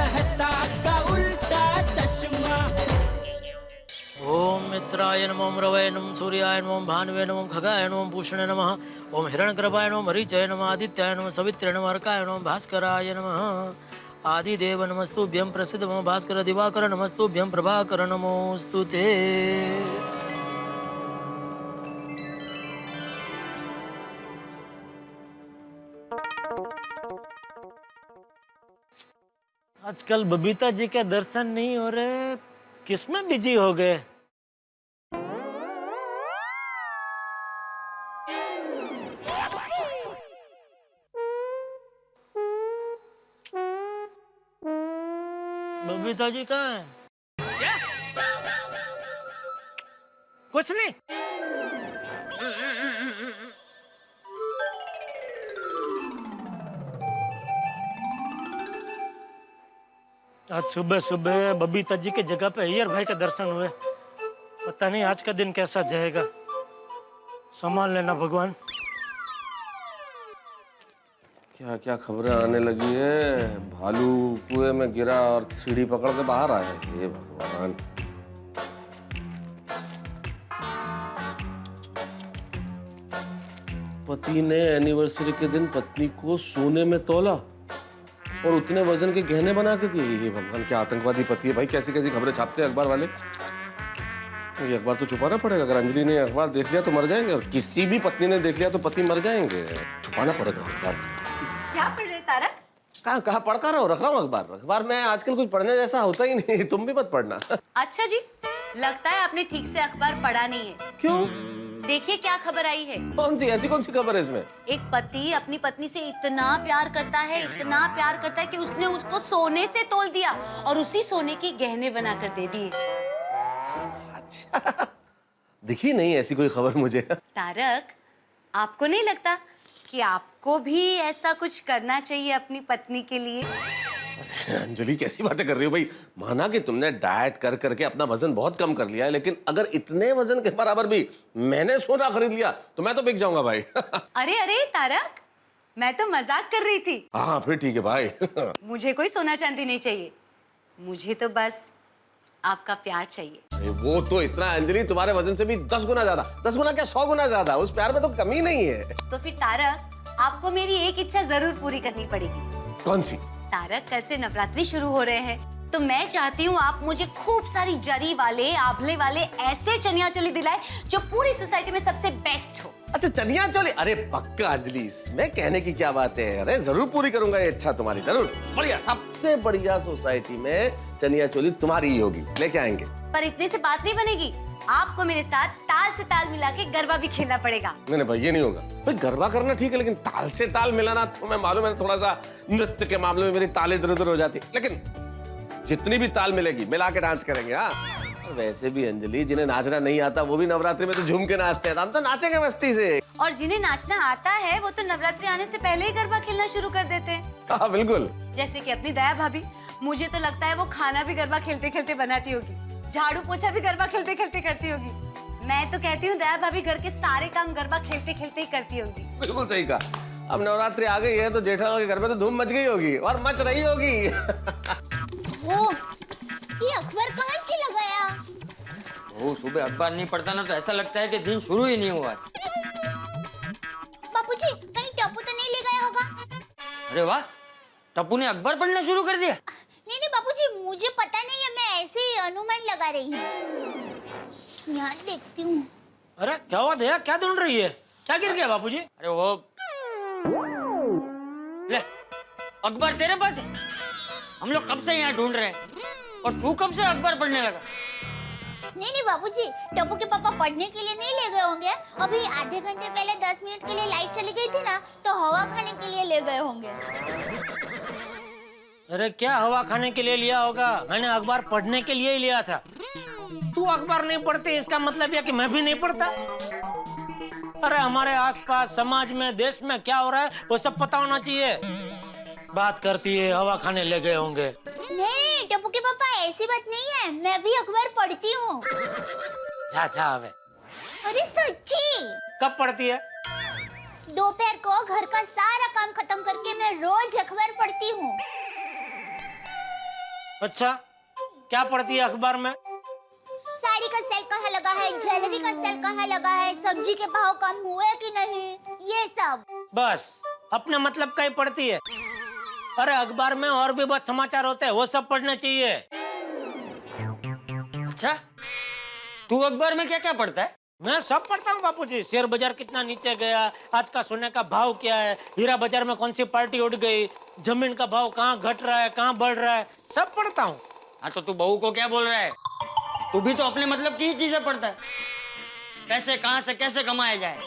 कहता का उल्टा चश्मा। ओम मित्राय नमः, ओम रवये नमः, सूर्याय नमः, भानुवे नमः, खगाय नमः, पूषणे नमः, ओम हिरण्यगर्भाय नमः, मरीचाय नमः, आदित्याय नमः, सवित्रे नमः, अर्काय नमः, भास्कराय नमः। आदिदेव नमस्तुभ्यं, प्रसिद्ध नमः, भास्कर दिवाकर नमस्तुभ्यं, प्रभाकर नमोस्तुते। आजकल बबीता जी के दर्शन नहीं हो रहे, किसमें बिजी हो गए? बबीता जी कहाँ है? कुछ नहीं। आज सुबह सुबह बबीता जी की जगह पे अय्यर भाई के दर्शन हुए। पता नहीं आज का दिन कैसा जाएगा। संभाल लेना भगवान। क्या क्या खबरें आने लगी है। भालू कुएं में गिरा और सीढ़ी पकड़ के बाहर आया। हे भगवान। पति ने एनिवर्सरी के दिन पत्नी को सोने में तौला और उतने वजन के गहने बना के दिए। ये भगवान, क्या आतंकवादी पति है भाई। कैसी कैसी खबरें छापते हैं अखबार वाले। ये अखबार तो छुपाना पड़ेगा। अगर अंजलि ने अखबार देख लिया तो मर जाएंगे, और किसी भी पत्नी ने देख लिया तो पति मर जाएंगे। छुपाना पड़ेगा अखबार। क्या पढ़ रहे तारक? कहाँ पढ़ता रहो, रख रहा हूँ अखबार। अखबार में आजकल कुछ पढ़ने जैसा होता ही नहीं। तुम भी मत पढ़ना। अच्छा जी, लगता है आपने ठीक से अखबार पढ़ा नहीं है। क्यों? देखिए क्या खबर आई है। कौन सी ऐसी कौन सी खबर है इसमें? एक पति अपनी पत्नी से इतना प्यार करता है, इतना प्यार करता है कि उसने उसको सोने से तोल दिया और उसी सोने की गहने बनाकर दे दिए। अच्छा, दिखी नहीं ऐसी कोई खबर मुझे। तारक, आपको नहीं लगता कि आपको भी ऐसा कुछ करना चाहिए अपनी पत्नी के लिए? अंजलि, कैसी बातें कर रही हो भाई। माना कि तुमने डाइट कर करके अपना वजन बहुत कम कर लिया है, लेकिन अगर इतने वजन के बराबर भी मैंने सोना खरीद लिया तो मैं तो बिक जाऊंगा भाई। अरे अरे तारक, मैं तो मजाक कर रही थी। हाँ फिर ठीक है भाई। मुझे कोई सोना चांदी नहीं चाहिए, मुझे तो बस आपका प्यार चाहिए। वो तो इतना अंजलि, तुम्हारे वजन से भी 10 गुना ज्यादा। 10 गुना क्या, 100 गुना ज्यादा। उस प्यार में तो कमी नहीं है। तो फिर तारक, आपको मेरी एक इच्छा जरूर पूरी करनी पड़ेगी। कौन सी? तारक, कल से नवरात्रि शुरू हो रहे हैं, तो मैं चाहती हूँ आप मुझे खूब सारी जरी वाले, आभले वाले ऐसे चनिया चोली दिलाए जो पूरी सोसाइटी में सबसे बेस्ट हो। अच्छा, चनिया चोली। अरे पक्का अंजलि, इसमें कहने की क्या बात है। अरे जरूर पूरी करूंगा ये इच्छा तुम्हारी, जरूर। बढ़िया, सबसे बढ़िया सोसाइटी में चनिया चोली तुम्हारी ही होगी। लेके आएंगे। पर इतने से बात नहीं बनेगी, आपको मेरे साथ ताल से ताल मिला के गरबा भी खेलना पड़ेगा। नहीं भाई, ये नहीं होगा भाई। गरबा करना ठीक है, लेकिन ताल से ताल मिलाना तो मैं मालूम है, थोड़ा सा नृत्य के मामले में मेरी ताल इधर उधर हो जाती है। लेकिन जितनी भी ताल मिलेगी मिला के डांस करेंगे। हाँ, और वैसे भी अंजलि, जिन्हें नाचना नहीं आता वो भी नवरात्रि में तो झूम के नाचते हैं। हम तो नाचेंगे मस्ती से। और जिन्हें नाचना आता है वो तो नवरात्रि आने से पहले ही गरबा खेलना शुरू कर देते हैं। हाँ बिल्कुल। जैसे कि अपनी दया भाभी, मुझे तो लगता है वो खाना भी गरबा खेलते खेलते बनाती होगी, झाड़ू पोछा भी गरबा खेलते खेलते करती होगी। मैं तो कहती हूँ दया भाभी घर के सारे काम गरबा खेलते खेलते ही करती होगी। बिल्कुल सही कहा। अब नवरात्रि आ गई है तो जेठालाल के घर में तो धूम मच गई होगी, और मच रही होगी। वो ये अखबार कहाँ चला गया? वो सुबह अखबार नहीं पढ़ता ना तो ऐसा लगता है कि दिन शुरू ही नहीं हुआ है। बापूजी, कहीं टप्पू तो नहीं ले गया होगा? अरे वाह, टप्पू ने अखबार पढ़ना शुरू कर दिया। नहीं बापूजी, मुझे पता नहीं है, मैं ऐसे ही अनुमान लगा रही हूँ। यहाँ देखती हूँ। अरे क्या हुआ दया, क्या ढूंढ रही है? क्या गिर गया बापूजी? अरे वो ले, अखबार तेरे पास है? हम लोग कब से यहाँ ढूंढ रहे हैं और तू कब से अखबार पढ़ने लगा? नहीं बापूजी, टप्पू के पापा पढ़ने के लिए नहीं ले गए होंगे। अभी आधे घंटे पहले 10 मिनट के लिए लाइट चली गई थी ना, तो हवा खाने के लिए ले गए होंगे। अरे क्या हवा खाने के लिए लिया होगा? मैंने अखबार पढ़ने के लिए ही लिया था। तू अखबार नहीं पढ़ते इसका मतलब यह कि मैं भी नहीं पढ़ता। अरे हमारे आसपास समाज में, देश में क्या हो रहा है वो सब पता होना चाहिए। बात करती है हवा खाने ले गए होंगे। नहीं टप्पू के पापा, ऐसी बात नहीं है, मैं भी अखबार पढ़ती हूँ। जा हवे। अरे सच्ची? कब पढ़ती है? दोपहर को घर का सारा काम खत्म करके मैं रोज अखबार पढ़ती हूँ। अच्छा, क्या पढ़ती है अखबार में? साड़ी का सेल कहाँ लगा है, ज्वेलरी का सेल कहाँ लगा है, सब्जी के भाव कम हुए कि नहीं, ये सब। बस अपने मतलब का ही पढ़ती है। अरे अखबार में और भी बहुत समाचार होते हैं, वो सब पढ़ना चाहिए। अच्छा, तू अखबार में क्या क्या पढ़ता है? मैं सब पढ़ता हूँ बापूजी। शेयर बाजार कितना नीचे गया, आज का सोने का भाव क्या है, हीरा बाजार में कौन सी पार्टी उठ गई, जमीन का भाव कहाँ घट रहा है, कहाँ बढ़ रहा है, सब पढ़ता हूँ। हाँ तो तू बहू को क्या बोल रहा है? तू भी तो अपने मतलब की ही चीजें पढ़ता है। पैसे कहाँ से कैसे कमाए जाए।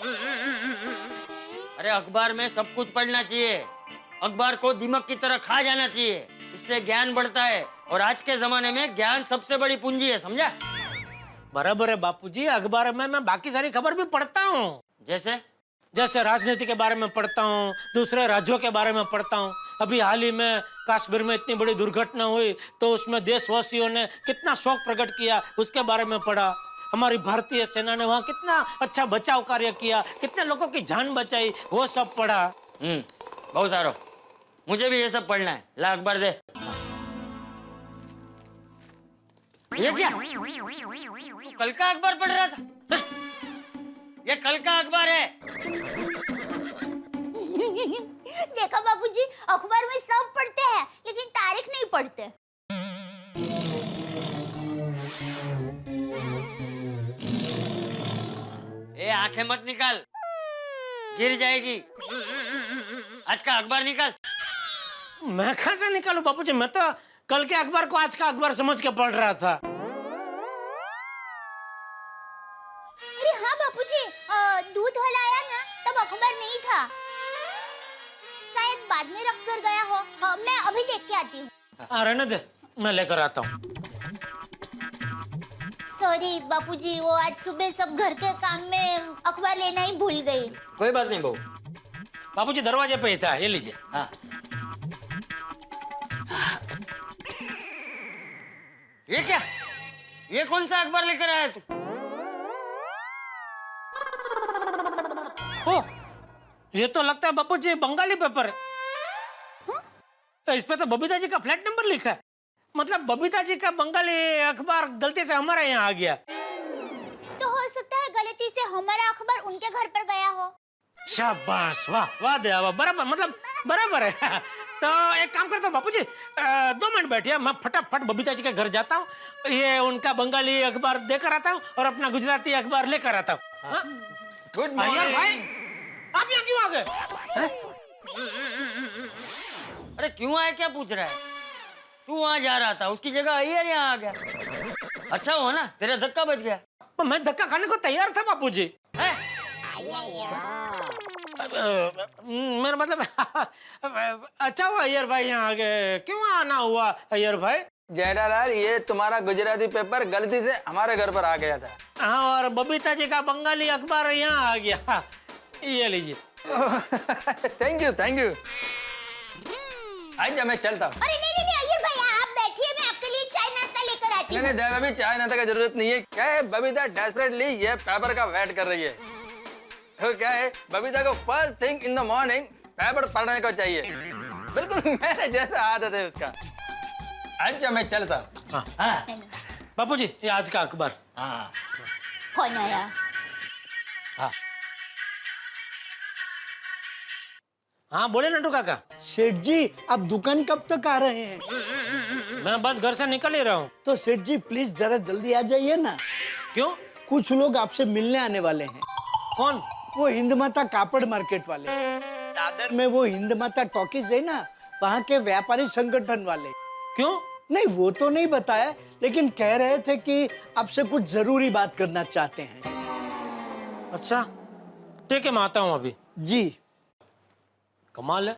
अरे अखबार में सब कुछ पढ़ना चाहिए। अखबार को दिमाग की तरह खा जाना चाहिए, इससे ज्ञान बढ़ता है। और आज के जमाने में ज्ञान सबसे बड़ी पूंजी है, समझा? बराबर है बापूजी, अखबार में मैं बाकी सारी खबर भी पढ़ता हूँ। जैसे राजनीति के बारे में पढ़ता हूँ, दूसरे राज्यों के बारे में पढ़ता हूँ। अभी हाल ही में कश्मीर में इतनी बड़ी दुर्घटना हुई तो उसमें देशवासियों ने कितना शोक प्रकट किया, उसके बारे में पढ़ा। हमारी भारतीय सेना ने वहाँ कितना अच्छा बचाव कार्य किया, कितने लोगों की जान बचाई, वो सब पढ़ा। बहुत सारो, मुझे भी ये सब पढ़ना है। ला अखबार दे। ये क्या? तू कल का अखबार पढ़ रहा था? ये कल का अखबार है। देखा बाबूजी, अखबार में सब पढ़ते हैं लेकिन तारीख नहीं पढ़ते। ए आंखें मत निकाल, गिर जाएगी। आज का अखबार निकाल। मैं कहाँ से निकालूं बापूजी, मैं तो कल के अखबार को आज का अखबार समझ के पढ़ रहा था। अरे हाँ बापूजी, दूध वाला आया ना तब अखबार नहीं था, शायद बाद में रख कर गया हो। मैं अभी देख के आती हूँ। रहने दे, मैं लेकर आता हूँ। सॉरी बापूजी, वो आज सुबह सब घर के काम में अखबार लेना ही भूल गई। कोई बात नहीं बहू। बापूजी दरवाजे पे ही था, ये लीजिए। हाँ। ये क्या? ये कौन सा अखबार लेकर आया तू? ओ, ये तो लगता है बापूजी बंगाली पेपर है। इस पे तो बबीता जी का फ्लैट नंबर लिखा है। मतलब बबीता जी का बंगाली अखबार गलती से हमारे यहाँ आ गया। तो हो सकता है गलती से हमारा अखबार उनके घर पर गया हो। शाबाश, वाह वाह दया वाह, बराबर, मतलब बराबर है। तो एक काम करता हूँ बापूजी, 2 मिनट बैठिए, मैं फटाफट बबीता जी के घर जाता हूँ, ये उनका बंगाली अखबार देकर आता हूँ और अपना गुजराती अखबार लेकर आता हूँ। गुड यार भाई, आप यहाँ क्यों आ गए? अरे क्यों आया, क्या पूछ रहा है? तू वहां जा रहा था, उसकी जगह अय्यर यहाँ आ गया। अच्छा हुआ ना, तेरा धक्का बच गया। मैं धक्का खाने को तैयार था बापूजी। मेरा मतलब अच्छा हुआ अय्यर भाई यहाँ आ गए। क्यों आना हुआ अय्यर भाई? जेठालाल, ये तुम्हारा गुजराती पेपर गलती से हमारे घर पर आ गया था। हाँ, और बबीता जी का बंगाली अखबार यहाँ आ गया। ये लीजिए। Thank you thank you. आज मैं चलता हूँ। अरे नहीं अय्यर भैया, आप बैठिए, मैं आपके लिए चाय नाश्ता लेकर आती हूँ। नहीं देवा भी, चाय नाश्ता का जरूरत नहीं है। क्या है, बबीता डेस्परेटली ये पेपर का वेट कर रही है। तो क्या है, बबीता को first thing in the morning paper पढ़ने को चाहिए, बिल्कुल मेरे जैसा आदत है उसका। अच्छा मैं चलता हूँ। हाँ बापूजी, ये आज का अखबार। हाँ कौन आया? हाँ हाँ, बोले नटू काका। सेठ जी, आप दुकान कब तक आ रहे हैं? मैं बस घर से निकल ही रहा हूँ। तो सेठ जी प्लीज जरा जल्दी आ जाइए ना। क्यों? कुछ लोग आपसे मिलने आने वाले हैं। कौन? वो हिंद माता कापड़ मार्केट वाले, दादर में वो हिंद माता टॉकीज है ना, वहाँ के व्यापारी संगठन वाले। क्यों? नहीं वो तो नहीं बताया, लेकिन कह रहे थे कि आपसे कुछ जरूरी बात करना चाहते हैं। अच्छा ठीक है, मैं आता हूँ अभी। जी। कमाल है।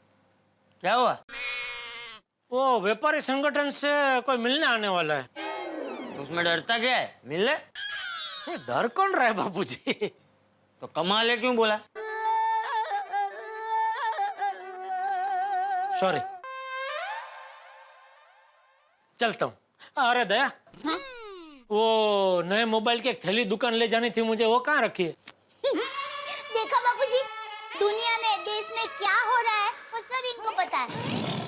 क्या हुआ? वो व्यापारी संगठन से कोई मिलने आने वाला है। उसमें डरता क्या है, मिल ले। ये डर कौन रहा है बापूजी? तो कमाल है क्यों बोला? सॉरी, चलता हूँ। अरे दया, वो नए मोबाइल की एक थैली दुकान ले जानी थी मुझे, वो कहाँ रखी है? देखा बापूजी, दुनिया में देश में क्या हो रहा है वो सब इनको पता है,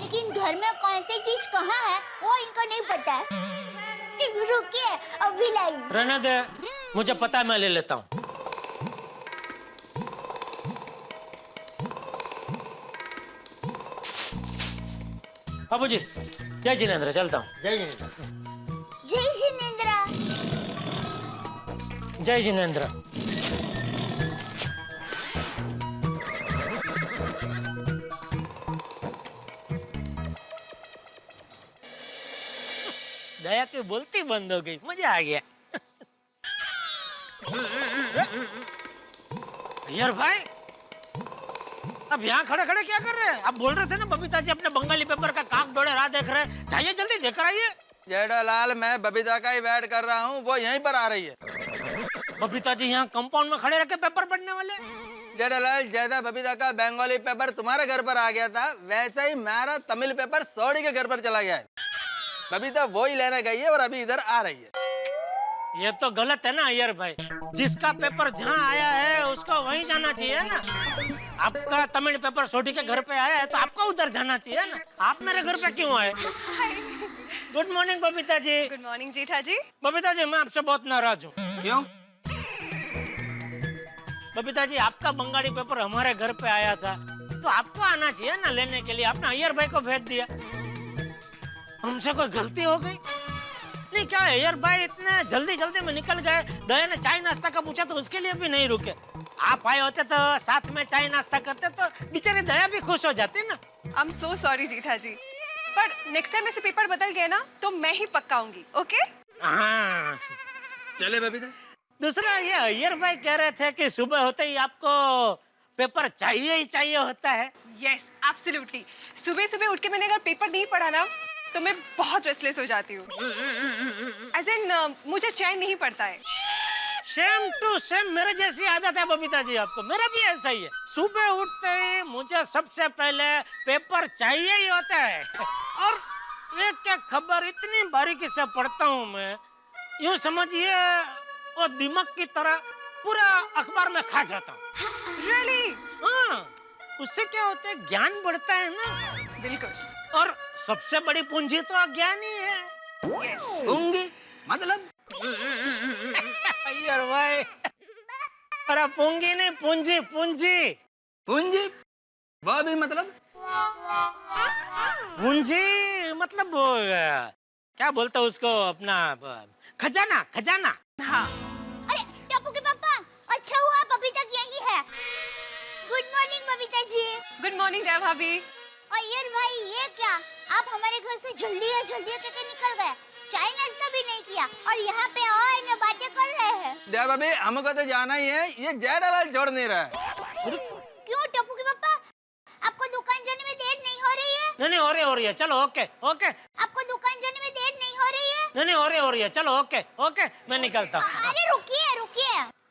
लेकिन घर में कौन सी चीज कहाँ कहाँ है वो इनको नहीं पता है। रुकिए अभी लाई। रहने दे, मुझे पता है, मैं ले लेता हूँ। बाबूजी, जय जिनेंद्र, चलता हूँ। जय जिनेंद्र। जय जिनेंद्र। जय जिनेंद्र। दया की बोलती बंद हो गई, मजा आ गया। यार भाई, अब यहाँ खड़े खड़े क्या कर रहे हैं? आप बोल रहे थे ना बबीता जी अपने बंगाली पेपर का काक डोळे राह देख रहे हैं। जाइए जल्दी देकर आइए। जेठालाल, मैं बबीता का ही वेट कर रहा हूँ, वो यहीं पर आ रही है। बबीता जी यहाँ कंपाउंड में खड़े रह के पेपर पढ़ने वाले? जेठालाल, जैसा बबीता का बंगाली पेपर तुम्हारे घर पर आ गया था, वैसे ही मेरा तमिल पेपर सोडी के घर पर चला गया है। बबीता वो ही लेने गई है और अभी इधर आ रही है। ये तो गलत है ना अय्यर भाई, जिसका पेपर जहाँ आया है उसको वहीं जाना चाहिए ना। आपका तमिल पेपर सोडी के घर पे आया है तो आपको उधर जाना चाहिए ना। आप मेरे घर पे क्यों आए? Good morning Babita ji. Good morning जेठा जी। बबीता जी, मैं आपसे बहुत नाराज हूँ। क्यों? बबीता जी, आपका बंगाली पेपर हमारे घर पे आया था तो आपको आना चाहिए ना लेने के लिए। आपने अय्यर भाई को भेज दिया। हमसे कोई गलती हो गई? नहीं, क्या है अय्यर भाई, इतने जल्दी जल्दी में निकल गए। दया ने चाय नाश्ता का पूछा तो उसके लिए भी नहीं रुके। आप आए होते तो साथ में चाय नाश्ता करते तो बेचारी दया भी खुश हो जाती ना। आई एम सो सॉरी जेठा जी, पर नेक्स्ट टाइम ऐसे पेपर बदल गए ना तो मैं ही पक्का आऊंगी। ओके? हाँ, चले बबीता। दूसरा ये अय्यर भाई कह रहे थे कि सुबह होते ही आपको पेपर चाहिए ही चाहिए होता है। Yes, absolutely. सुबह सुबह उठ के मैंने अगर पेपर नहीं पढ़ा ना तो मैं बहुत रेस्टलेस हो जाती हूँ। एज इन मुझे चैन नहीं पड़ता है। सेम टू सेम मेरे जैसी आदत है बबीता जी आपको। मेरा भी ऐसा ही है। सुबह उठते ही मुझे सबसे पहले पेपर चाहिए ही होता है और एक एक खबर इतनी बारीकी से पढ़ता हूँ मैं, यूं समझिए वो दिमाग की तरह पूरा अखबार में खा जाता हूँ। रियली? हाँ, उससे क्या होता है, ज्ञान बढ़ता है ना। बिल्कुल। और सबसे बड़ी पूंजी तो अज्ञान ही है। यस। पूंगी मतलब? अय्यर भाई, अरे पूंगी नहीं, पूंजी पूंजी। पूंजी? वो भी मतलब? पूंजी मतलब वो क्या बोलते हैं उसको, अपना खजाना। खजाना। हाँ। अरे टप्पू के पापा, अच्छा हुआ बबीता यही है। Good morning Babita ji. Good morning दया भाभी। अय्यर भाई, ये क्या, आप हमारे घर से जल्दी करके निकल गए, चाय नाश्ता भी नहीं किया और यहाँ पे और न बातें कर रहे हैं। दया भाभी, हमको तो जाना ही है, ये जेठालाल छोड़ नहीं रहा है। क्यों टप्पू के पापा, आपको दुकान जाने में देर नहीं हो रही है? नहीं, हो रही है। चलो ओके ओके। आपको दुकान जाने में देर नहीं हो रही है? नहीं, हो रही है। चलो ओके ओके, मैं निकलता हूँ। अरे रुकिए।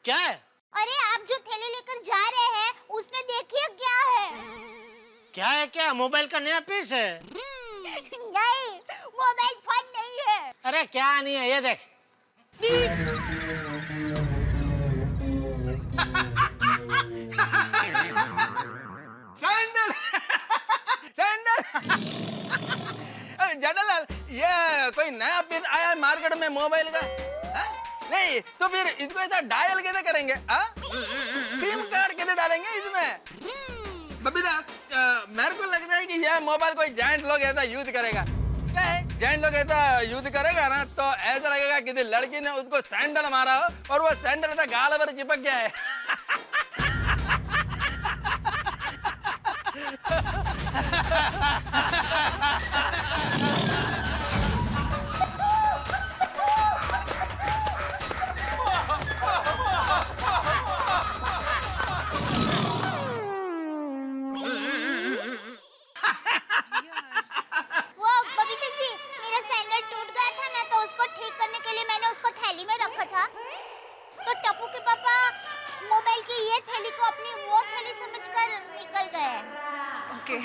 क्या है? अरे आप जो थैले लेकर जा रहे हैं उसमें देखिए क्या है। क्या मोबाइल का नया पीस है? नहीं, मोबाइल फोन नहीं है। अरे क्या नहीं है, ये देख। सैंडल। सैंडल। जेठालाल, ये कोई नया पीस आया है मार्केट में मोबाइल का? नहीं तो फिर इसको ऐसा डायल कैसे करेंगे? सिम कार्ड कैसे डालेंगे इसमें? बबीता, मेरे को लगता है कि यह मोबाइल कोई जाइंट लोग ऐसा यूज करेगा। क्या है, जाइंट लोग ऐसा यूज करेगा ना तो ऐसा लगेगा कि लड़की ने उसको सैंडल मारा हो और वो सैंडल ऐसा गाल पर चिपक गया है। वो बबीता जी, मेरा सैंडल टूट गया था ना तो उसको ठीक करने के लिए मैंने उसको थैली में रखा था, तो टप्पू के पापा मोबाइल की ये थैली को अपनी वो थैली समझकर निकल गए। Okay.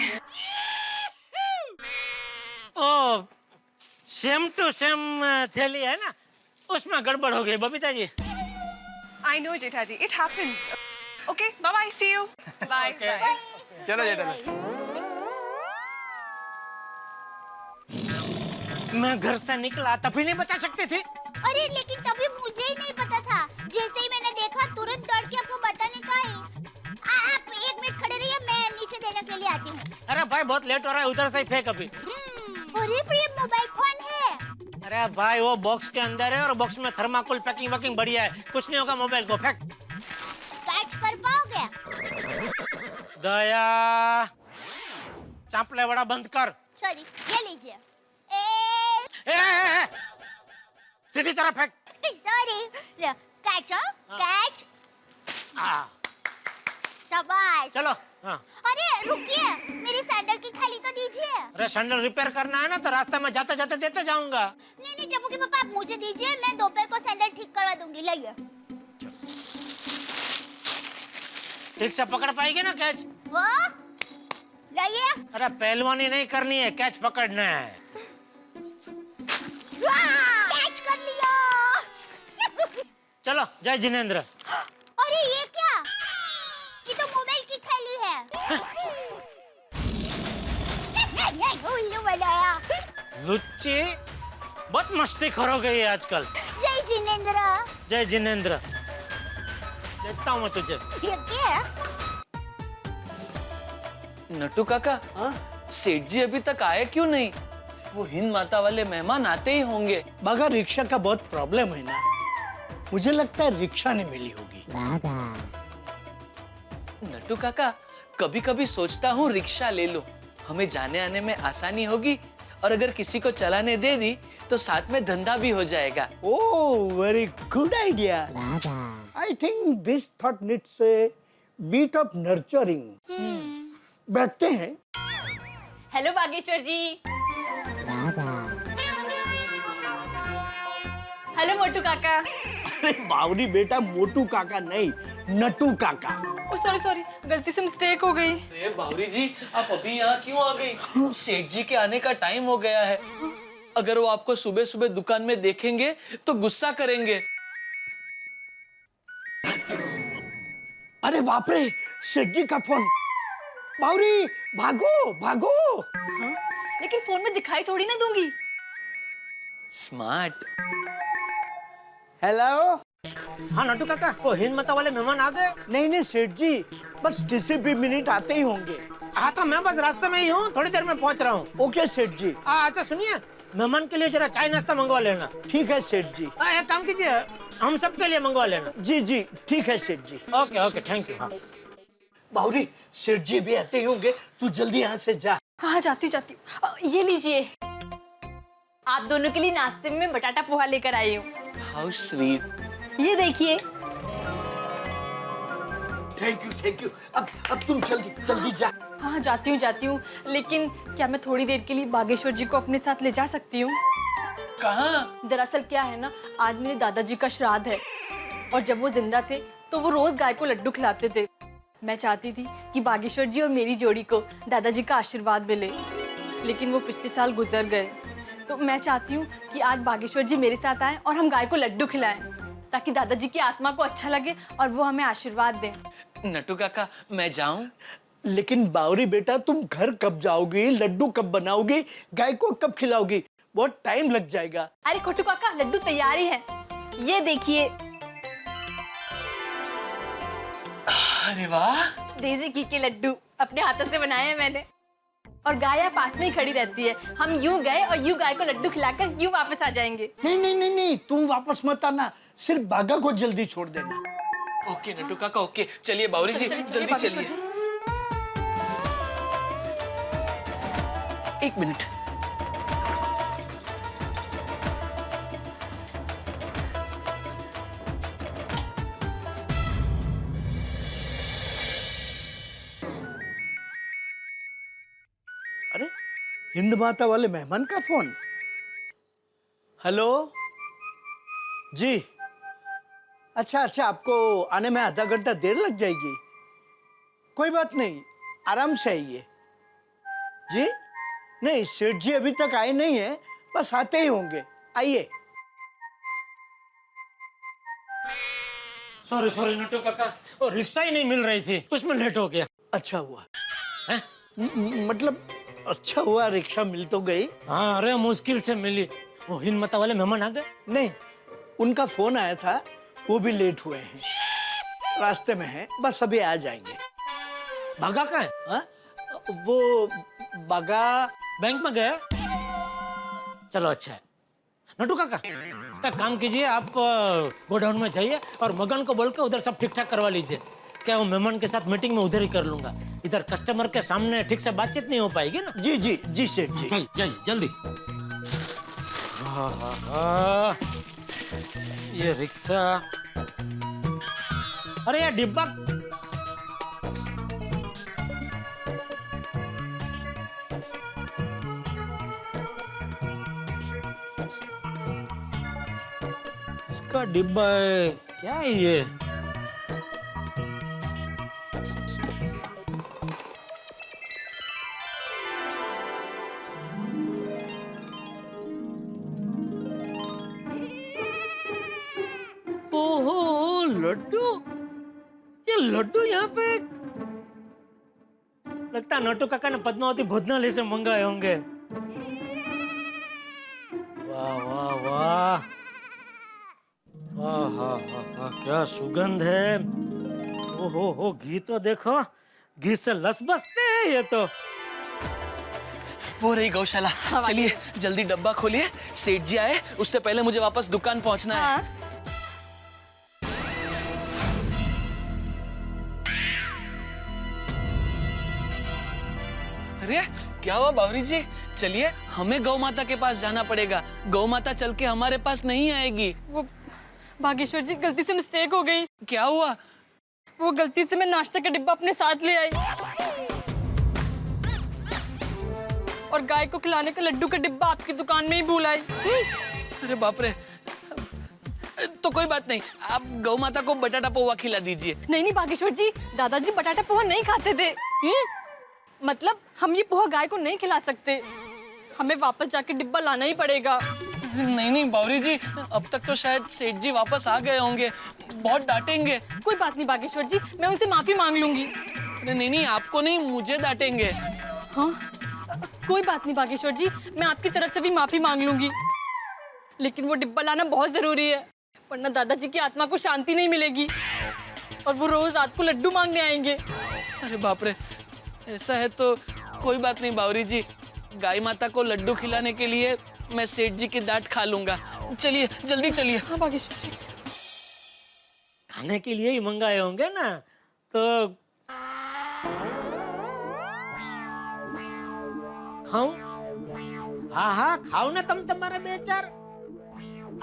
Oh, same to same थैली है ना, उसमें गड़बड़ हो गई Babita ji. I know Jetha ji, it happens. Okay, bye bye, see you. Bye bye. चलो जेठालाल। मैं घर से निकला तभी नहीं बता सकते थे? अरे लेकिन तभी मुझे ही नहीं पता था। जैसे ही मैंने देखा तुरंत दौड़ के आपको बताने का है। आप 1 मिनट खड़े रहिए, मैं नीचे देने के लिए आती हूँ। अरे भाई बहुत लेट हो रहा है, उधर से ही फेंक अभी। अरे प्रिय मोबाइल फोन है। अरे भाई वो बॉक्स के अंदर है और बॉक्स में थर्माकोल पैकिंग वैकिंग बढ़िया है, कुछ नहीं होगा, मोबाइल को फेंक। कैच कर पाओगे? दया चांपले बड़ा बंद कर। सॉरी, ये लीजिए। ए, सीधी तरह फेंक। Sorry, catch catch. शाबाश। चलो। हाँ। अरे रुकिए, मेरी सैंडल की थैली तो दीजिए। अरे सैंडल रिपेयर करना है ना, तो रास्ते में जाते जाते देते जाऊंगा। नहीं नहीं टप्पू के पापा, आप मुझे दीजिए, मैं दोपहर को सैंडल ठीक करवा दूंगी। लाइए। ठीक से पकड़ पाएगी ना कैच? वो लाइए। अरे पहलवानी नहीं करनी है, कैच पकड़ना है। कैच कर लिया। चलो जय जिनेंद्र। अरे ये क्या? ये तो मोबाइल की थैली है। उल्लू बनाया। लुच्ची बहुत मस्ती खर हो गई है आजकल। जय जिनेंद्र। जय जिनेंद्र। देखता हूँ मैं तुझे। ये क्या है? नट्टू काका, सेठ जी अभी तक आए क्यों नहीं? वो हिंद माता वाले मेहमान आते ही होंगे। मगर रिक्शा का बहुत प्रॉब्लम है ना, मुझे लगता है रिक्शा नहीं मिली होगी। नट्टू काका, कभी कभी सोचता हूँ रिक्शा ले लो, हमें जाने आने में आसानी होगी, और अगर किसी को चलाने दे दी तो साथ में धंधा भी हो जाएगा। Oh, very good idea. I think this thought needs a bit of nurturing. बैठते हैं। हेलो बागेश्वर जी। हेलो मोटू काका। अरे बावरी बेटा, मोटू काका नहीं, नटू काका। ओ सॉरी सॉरी, गलती से मिस्टेक हो गई। अरे बावरी जी, आप अभी यहाँ क्यों आ गई? सेठ जी के आने का टाइम हो गया है। अगर वो आपको सुबह सुबह दुकान में देखेंगे तो गुस्सा करेंगे। अरे बाप रे, सेठ जी का फोन। बावरी भागो भागो। लेकिन फोन में दिखाई थोड़ी ना दूंगी। स्मार्ट। हेलो। हाँ नट्टू काका, वो हिंद माता वाले मेहमान आ गए? नहीं नहीं सेठ जी, बस किसी भी मिनट आते ही होंगे। हाँ तो मैं बस रास्ते में ही हूँ, थोड़ी देर में पहुँच रहा हूँ। ओके सेठ जी। अच्छा सुनिए, मेहमान के लिए जरा चाय नाश्ता मंगवा लेना। ठीक है सेठ जी। एक काम कीजिए, हम सब के लिए मंगवा लेना। जी जी ठीक है Seth ji. Okay okay, thank you. हाँ। बावरी, सेठ जी भी आते ही होंगे, तू जल्दी यहाँ से जा। हाँ जाती हूँ। ये लीजिए, आप दोनों के लिए नाश्ते में बटाटा पोहा लेकर आई हूँ। How sweet. ये देखिए। Thank you. अब तुम जल्दी जल्दी जा। हाँ जाती हूँ, लेकिन क्या मैं थोड़ी देर के लिए बागेश्वर जी को अपने साथ ले जा सकती हूँ? कहाँ? दरअसल क्या है ना, आज मेरे दादाजी का श्राद्ध है, और जब वो जिंदा थे तो वो रोज गाय को लड्डू खिलाते थे। मैं चाहती थी कि बागेश्वर जी और मेरी जोड़ी को दादाजी का आशीर्वाद मिले, लेकिन वो पिछले साल गुजर गए। तो मैं चाहती हूँ कि आज बागेश्वर जी मेरे साथ आएं और हम गाय को लड्डू खिलाएं, ताकि दादाजी की आत्मा को अच्छा लगे और वो हमें आशीर्वाद दें। नट्टू काका, मैं जाऊं? लेकिन बावरी बेटा, तुम घर कब जाओगी? लड्डू कब बनाओगी? गाय को कब खिलाओगी? बहुत टाइम लग जाएगा। अरे खोटू काका, लड्डू तैयार ही है, ये देखिए। अरे वाह, देसी घी के लड्डू अपने हाथों से बनाए हैं मैंने, और गाय पास में ही खड़ी रहती है। हम यूं गए और यूं गाय को लड्डू खिलाकर यूं वापस आ जाएंगे। नहीं, तुम वापस मत आना, सिर्फ बागा को जल्दी छोड़ देना। ओके नट्टू काका, ओके। चलिए बावरी जी, जल्दी चलिए। एक मिनट। अरे, हिंद माता वाले मेहमान का फोन। हेलो जी। अच्छा, आपको आने में आधा घंटा देर लग जाएगी। कोई बात नहीं, आराम से आइए। जी नहीं, सेठ जी अभी तक आए नहीं है, बस आते ही होंगे। आइए। सॉरी नट्टू काका, वो रिक्शा ही नहीं मिल रही थी, उसमें लेट हो गया। अच्छा हुआ। हैं? मतलब अच्छा हुआ रिक्शा मिल तो गई। हाँ अरे मुश्किल से मिली। वो हिंदमता वाले मेहमान आ गए? नहीं, उनका फोन आया था, वो भी लेट हुए हैं, रास्ते में हैं, बस अभी आ जाएंगे। भागा कहाँ है? हाँ? वो बागा बैंक में गए? चलो अच्छा है। नटू काका एक काम कीजिए, आप गोडाउन में जाइए और मगन को बोल के उधर सब ठीक ठाक करवा लीजिए। क्या वो मेहमान के साथ मीटिंग में उधर ही कर लूंगा, इधर कस्टमर के सामने ठीक से बातचीत नहीं हो पाएगी ना। जी जी जी सेठ जी। जाइए जल्दी। ये रिक्शा, अरे ये डिब्बा, इसका डिब्बा है क्या है ये? ओहो लड्डू, ये लड्डू यहाँ पे लगता है नटू काका ने पद्मावती भोजनालय से मंगाए होंगे। वाह वाह वाह, हाँ क्या सुगंध है। ओहो घी तो देखो, घी से लस बसते हैं ये तो। वो रही गौशाला। चलिए जल्दी डब्बा खोलिए, सेठ जी आए उससे पहले मुझे वापस दुकान पहुंचना है। अरे क्या हुआ बावरी जी? चलिए हमें गौ माता के पास जाना पड़ेगा, गौ माता चल के हमारे पास नहीं आएगी। वो बागेश्वर जी गलती से मिस्टेक हो गई। क्या हुआ? वो गलती से मैं नाश्ते का डिब्बा अपने साथ ले आई और गाय को खिलाने का लड्डू का डिब्बा आपकी दुकान में ही भूल आई। अरे बाप रे, तो कोई बात नहीं, आप गौ माता को बटाटा पोहा खिला दीजिए। नहीं बागेश्वर जी, दादाजी बटाटा पोहा नहीं खाते थे। मतलब हम ये पोहा गाय को नहीं खिला सकते, हमें वापस जाके डिब्बा लाना ही पड़ेगा। नहीं बावरी जी, अब तक तो शायद सेठ जी वापस आ गए होंगे, बहुत डांटेंगे। कोई बात नहीं बागेश्वर जी, मैं उनसे माफी मांग लूंगी। नहीं आपको नहीं, मुझे डांटेंगे। हाँ कोई बात नहीं बागेश्वर जी, मैं आपकी तरफ से भी माफी मांग लूंगी, लेकिन वो डिब्बा लाना बहुत जरूरी है, वरना दादाजी की आत्मा को शांति नहीं मिलेगी और वो रोज रात को लड्डू मांगने आएंगे। अरे बाप रे, ऐसा है तो कोई बात नहीं बावरी जी, गाय माता को लड्डू खिलाने के लिए मैं सेठ जी की डांट खा लूंगा। चलिए जल्दी चलिए। हाँ बागेश्वर जी, खाने के लिए ही मंगाए होंगे ना, तो खाऊं? हाँ खाओ ना तुम, तुम्हारे बेचार।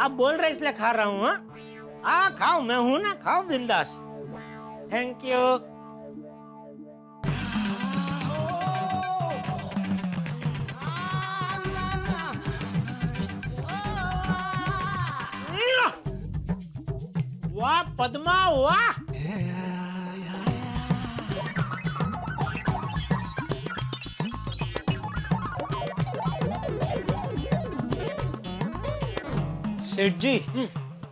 आप बोल रहे इसलिए खा रहा हूँ। हाँ खाओ, मैं हूं ना, खाओ बिंदास। Thank you. वाह पद्मा वाह, Seth ji,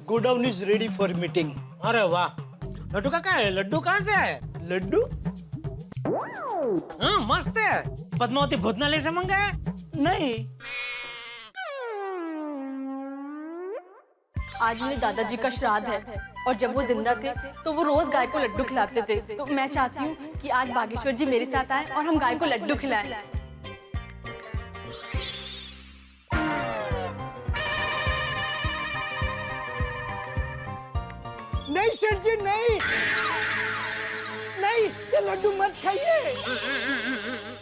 godown is ready for meeting. अरे वाह, लड्डू काका है, लड्डू कहाँ से है? लड्डू? हाँ मस्त है, पद्मावती भोजनालय से मंगाया? नहीं, आज मेरे दादाजी का श्राद्ध है और जब वो जिंदा थे तो वो रोज गाय को लड्डू खिलाते थे, तो मैं चाहती हूँ कि आज बागेश्वर जी मेरे साथ आए और हम गाय को लड्डू खिलाएं। नहीं सेठ जी नहीं, नहीं ये लड्डू मत खाइए।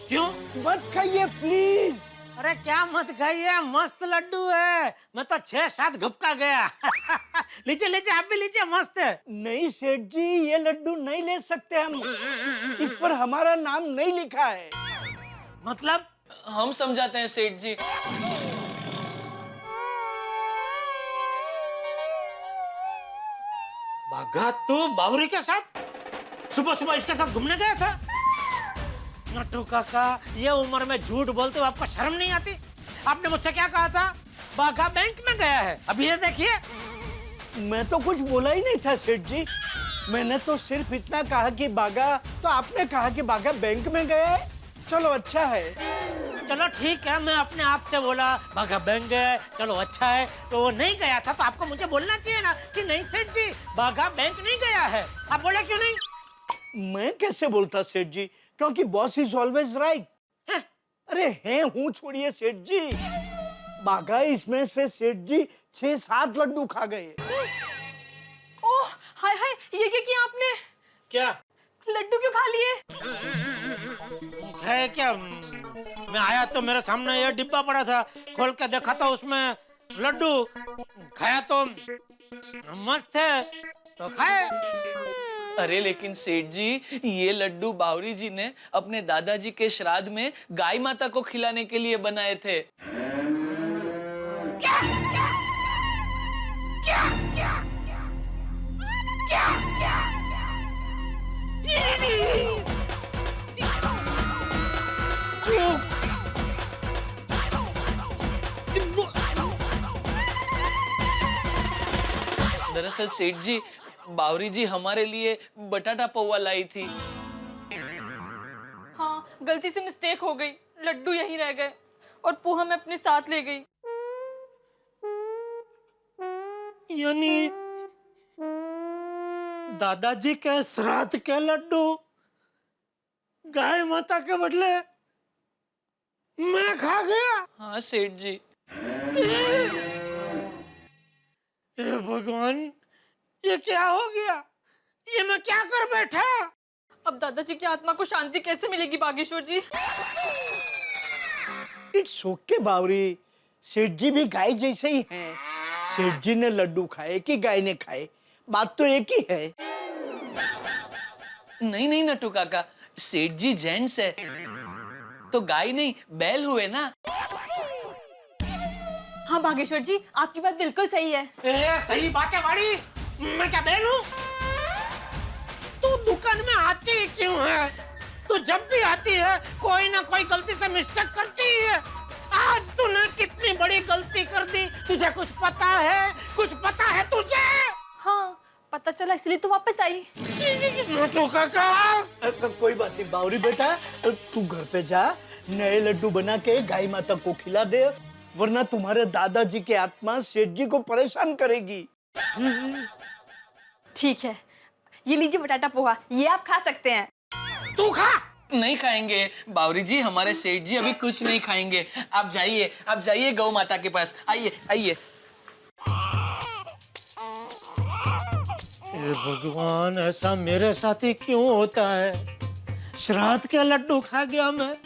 क्यों? मत खाइए प्लीज। अरे क्या मत खाइए, मस्त लड्डू है, मैं तो 6-7 घपका गया। लीजिए लीजिए, आप भी लीजिए, मस्त है। नहीं सेठ जी, ये लड्डू नहीं ले सकते हम, इस पर हमारा नाम नहीं लिखा है। मतलब? हम समझाते हैं सेठ जी। बागा तू बावरी के साथ सुबह सुबह इसके साथ घूमने गया था? नट्टू काका, ये उम्र में झूठ बोलते हो आपको शर्म नहीं आती? आपने मुझसे क्या कहा था? बागा बैंक में गया है, अभी ये देखिए। मैं तो कुछ बोला ही नहीं था सेठ जी, मैंने तो सिर्फ इतना कहा कि बागा, तो आपने कहा कि बागा बैंक में गया है। चलो अच्छा है। चलो ठीक है, मैं अपने आप से बोला बाघा बैंक गया है, चलो अच्छा है। तो वो नहीं गया था तो आपको मुझे बोलना चाहिए ना कि नहीं सेठ जी, बाघा बैंक नहीं गया है। आप बोला क्यों नहीं? मैं कैसे बोलता सेठ जी, क्योंकि बॉस इज ऑलवेज राइट। अरे हैं हूँ छोड़िए सेठ जी, बाघा इसमें से सेठ जी 6-7 लड्डू खा गए। ओह हाय हाय, ये क्या किया आपने? क्या लड्डू क्यों खा लिए? है क्या? मैं आया तो मेरे सामने ये डिब्बा पड़ा था, खोल के देखा तो उसमें लड्डू, खाया तो मस्त है तो खाए। अरे लेकिन सेठ जी, ये लड्डू बावरी जी ने अपने दादाजी के श्राद्ध में गाय माता को खिलाने के लिए बनाए थे। दरअसल सेठ जी, बावरी जी हमारे लिए बटाटा पौवा लाई थी। हाँ, गलती से मिस्टेक हो गई, लड्डू यहीं रह गए और पोहा मैं अपने साथ ले गई। यानी दादाजी के श्राद्ध के लड्डू गाय माता के बदले मैं खा गया। हाँ सेठ जी। हे भगवान, ये क्या हो गया? ये मैं क्या कर बैठा? अब दादाजी की आत्मा को शांति कैसे मिलेगी बागेश्वर जी? इट्स ओके बावरी, सेठ जी भी गाय जैसे ही हैं। सेठ जी ने लड्डू खाए कि गाय ने खाए, बात तो एक ही है। नहीं नहीं नटू काका, सेठ जी जेंट्स है तो गाय नहीं बैल हुए ना। हाँ बागेश्वर जी, आपकी बात बिल्कुल सही है। सही बात है वाड़ी, मैं क्या बैल हूँ? तू दुकान में आती क्यों है? तू जब भी आती है कोई ना कोई गलती से मिस्टेक करती है। आज तूने कितनी बड़ी गलती कर दी, तुझे कुछ पता है? कुछ पता है तुझे? हाँ पता चला, इसलिए तो वापस आई। नटू काका, कोई बात नहीं बावरी बेटा, तू घर पे जा, नए लड्डू बना के गाय माता को खिला दे, वरना तुम्हारे दादाजी की आत्मा सेठ जी को परेशान करेगी। ठीक है, ये लीजिए बटाटा पोहा, ये आप खा सकते हैं। तू खा। नहीं खाएंगे बावरी जी, हमारे सेठ जी अभी कुछ नहीं खाएंगे। आप जाइए गौ माता के पास, आइए आइए। हे भगवान, ऐसा मेरे साथ ही क्यों होता है? श्राद्ध के लड्डू खा गया मैं,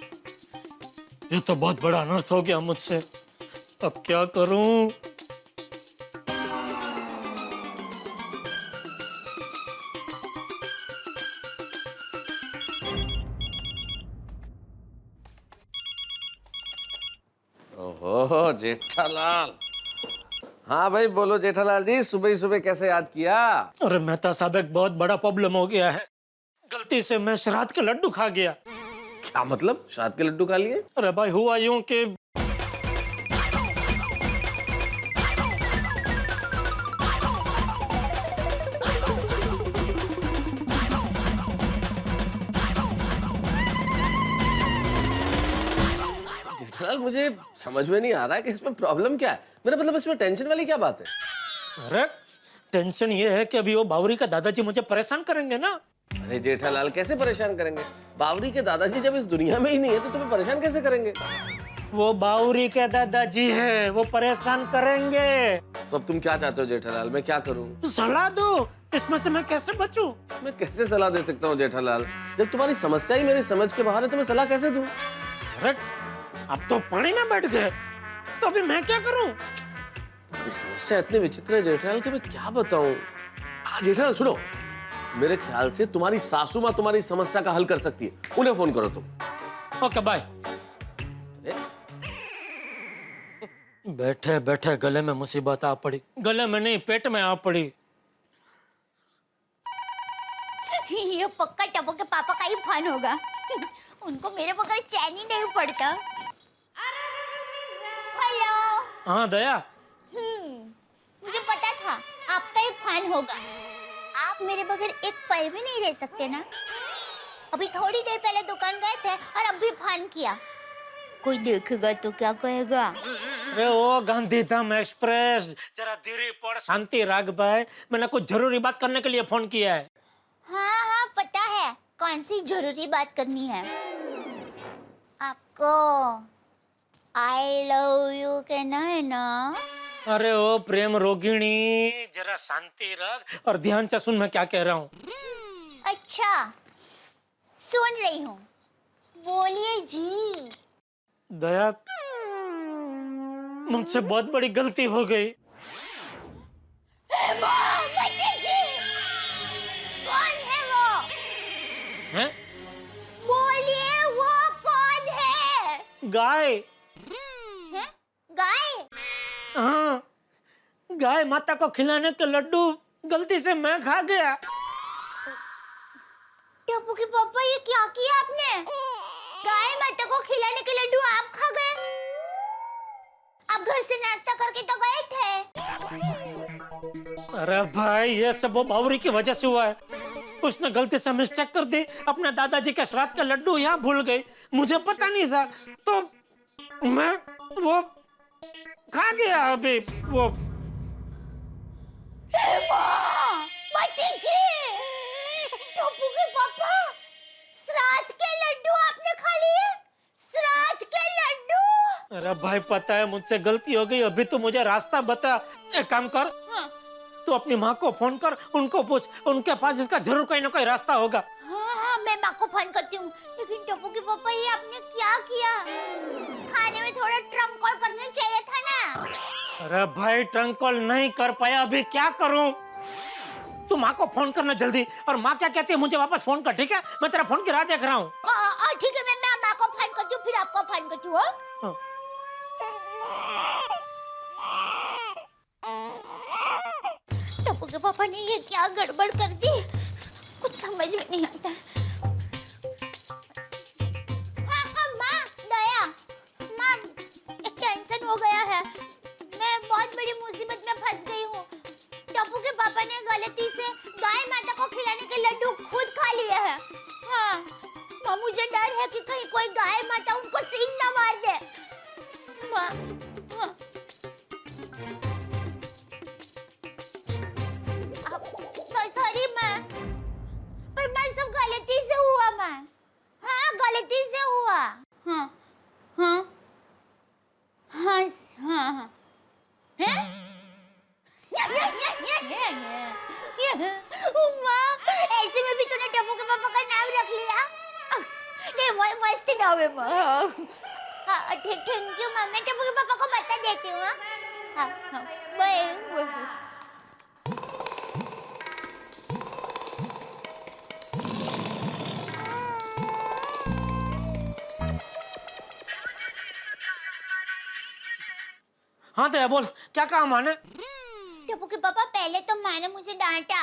ये तो बहुत बड़ा अनर्थ हो गया मुझसे। अब क्या करूं? ओहो जेठालाल। हाँ भाई बोलो जेठालाल जी, सुबह ही सुबह कैसे याद किया? अरे मेहता साहब, एक बहुत बड़ा प्रॉब्लम हो गया है। गलती से मैं श्राद्ध के लड्डू खा गया। क्या मतलब, श्राद्ध के लड्डू खा लिए? अरे भाई हुआ यूं कि जेठालाल मुझे समझ में नहीं आ रहा है कि इसमें प्रॉब्लम क्या है। मेरा मतलब इसमें टेंशन वाली क्या बात है? अरे टेंशन ये है कि अभी वो बावरी का दादाजी मुझे परेशान करेंगे ना। अरे जेठालाल कैसे परेशान करेंगे? बावरी के दादाजी जब इस दुनिया में ही नहीं है तो तुम्हें परेशान कैसे करेंगे? वो बावरी के दादाजी है, वो परेशान करेंगे। तो अब तुम क्या चाहते हो जेठालाल, मैं क्या करूं? सलाह दो, इसमें से मैं कैसे बचूं? मैं कैसे सलाह दे सकता हूँ जेठालाल? जब तुम्हारी समस्या ही मेरी समझ के बाहर है तो मैं सलाह कैसे दूं? अरे अब तो पानी में बैठ गए, तो अभी मैं क्या करूं? तुम्हारी समस्या इतनी विचित्र है जेठालाल कि मैं क्या बताऊं। जेठालाल सुनो, मेरे ख्याल से तुम्हारी सासू माँ तुम्हारी समस्या का हल कर सकती है, उन्हें फोन करो तुम। Okay bye. बैठे बैठे गले में मुसीबत आ पड़ी, गले में नहीं पेट में आ पड़ी। ये पक्का टप्पू के पापा का ही फन होगा। उनको मेरे बगैर चैन ही नहीं पड़ता। हेलो। हाँ दया। मुझे पता था आपका ही फन होगा। आप मेरे बगैर एक पल भी नहीं रह सकते ना। अभी थोड़ी देर पहले दुकान गए थे और अब भी फन किया। कोई देखेगा तो क्या कहेगा? अरे ओ गांधीधाम एक्सप्रेस, जरा धीरे पड़, शांति राग भाई। मैंने कुछ जरूरी बात करने के लिए फोन किया है। हाँ हाँ पता है कौन सी जरूरी बात करनी है। आपको आई लव यू कहना है ना? अरे ओ प्रेम रोगिणी, जरा शांति रख और ध्यान से सुन मैं क्या कह रहा हूँ। अच्छा सुन रही हूँ, बोलिए जी। दया, मुझसे बहुत बड़ी गलती हो गई। मोहम्मद जी, कौन है वो? हैं? बोलिए वो कौन है? गाय। हैं? गाय? हाँ, गाय माता को खिलाने के लड्डू गलती से मैं खा गया। टप्पू के पापा ये क्या किया आपने? गाय माता को खिलाने के लड्डू आप खा गए? आप घर से नाश्ता करके तो गए थे। अरे भाई ये सब वो बावरी की वजह से हुआ है। उसने गलती से मिस्टेक कर दी, अपने दादाजी के श्राद्ध के लड्डू यहाँ भूल गई। मुझे पता नहीं था तो मैं वो खा गया। अभी वो मती जी, टप्पू के पापा श्राद्ध के लड्डू आपने खा लिए? श्राद्ध के लड्डू? अरे भाई पता है मुझसे गलती हो गई। अभी तो मुझे रास्ता बता। एक काम कर, हाँ। तू अपनी माँ को फोन कर, उनको पूछ, उनके पास इसका जरूर कोई ना कोई रास्ता होगा। हाँ हाँ मैं माँ को फोन करती हूँ। लेकिन टप्पू के पापा ये आपने क्या किया? खाने में थोड़ा ट्रंक कॉल करना चाहिए था ना। अरे भाई ट्रंक कॉल नहीं कर पाया, अभी क्या करूं? तू माँ को फोन करना जल्दी। और माँ क्या कहती है मुझे वापस फोन कर, ठीक है? मैं तेरा फोन की राह देख रहा हूँ। ठीक है, मैं माँ को फोन करती हूँ फिर आपको फोन करती हूँ। हाँ। टप्पू के पापा ने ये क्या गड़बड़ कर दी, कुछ समझ में नहीं आता। माँ, दया, माँ, एक टेंशन हो गया है। मैं बहुत बड़ी मुसीबत में फंस गई हूँ। टप्पू के पापा ने गलती से गाय माता को खिलाने के लड्डू खुद खा लिए हैं। हाँ, माँ मुझे डर है कि कहीं कोई गाय माता उनको सींग ना मार दे। माँ, हाँ। सॉरी माँ, पर मैं सब गलती से हुआ माँ। हाँ गलती से हुआ। हाँ हाँ हाँ हाँ हाँ। माँ ऐसे में भी तूने टप्पू के पापा का नाम रख लिया? नहीं मस्त नाम है माँ। हाँ थैंक यू माँ, मैं टप्पू के पापा को बता देती हूँ। हाँ हाँ बाय। हाँ दया बोल, क्या कहा माँ ने? टप्पू के पापा पहले तो माँ ने मुझे डांटा।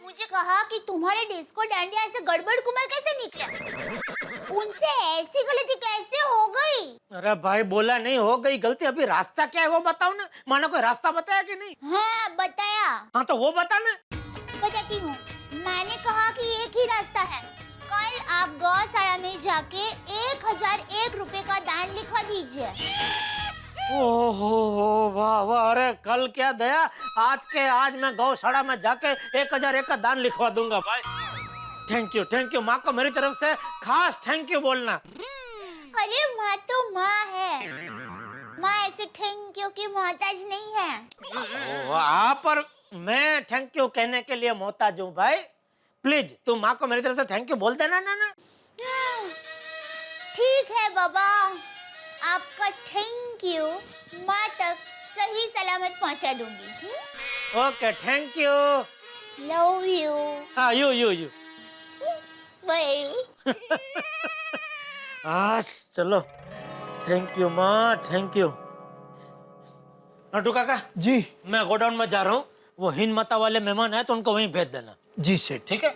मुझे कहा कि तुम्हारे डिस्को डांडिया ऐसे गड़बड़ कुमार कैसे निकले? उनसे ऐसी गलती कैसे हो गई? अरे भाई बोला नहीं हो गई गलती, अभी रास्ता क्या है वो बताओ ना। माँ ने कोई रास्ता बताया कि नहीं? हाँ बताया। हाँ तो वो बता ना। बताती हूँ। माँ ने कहा कि एक ही रास्ता है। कल आप गौशाला में जाके 1001 रुपए का दान लिखवा दीजिए। ओहो वाह वाह। अरे कल क्या दया, आज के आज मैं गौशाला में जाके 1001 का दान लिखवा दूंगा भाई। Thank you. माँ को मेरी तरफ से खास थैंक यू बोलना। अरे माँ तो माँ है, माँ ऐसे थैंक यू की मोहताज नहीं है। आप पर मैं थैंक यू कहने के लिए मोहताज हूँ भाई। प्लीज तू माँ को मेरी तरफ से थैंक यू बोल देना ना। ठीक है बाबा, आपका थैंक यू माँ तक सही सलामत पहुँचा दूंगी। Okay thank you. Love you. हाँ यू बाय। चलो थैंक यू माँ, थैंक यू। नटू काका जी मैं गोडाउन में जा रहा हूँ, वो हिंद माता वाले मेहमान आए तो उनको वहीं भेज देना। जी सेठ। ठीक है।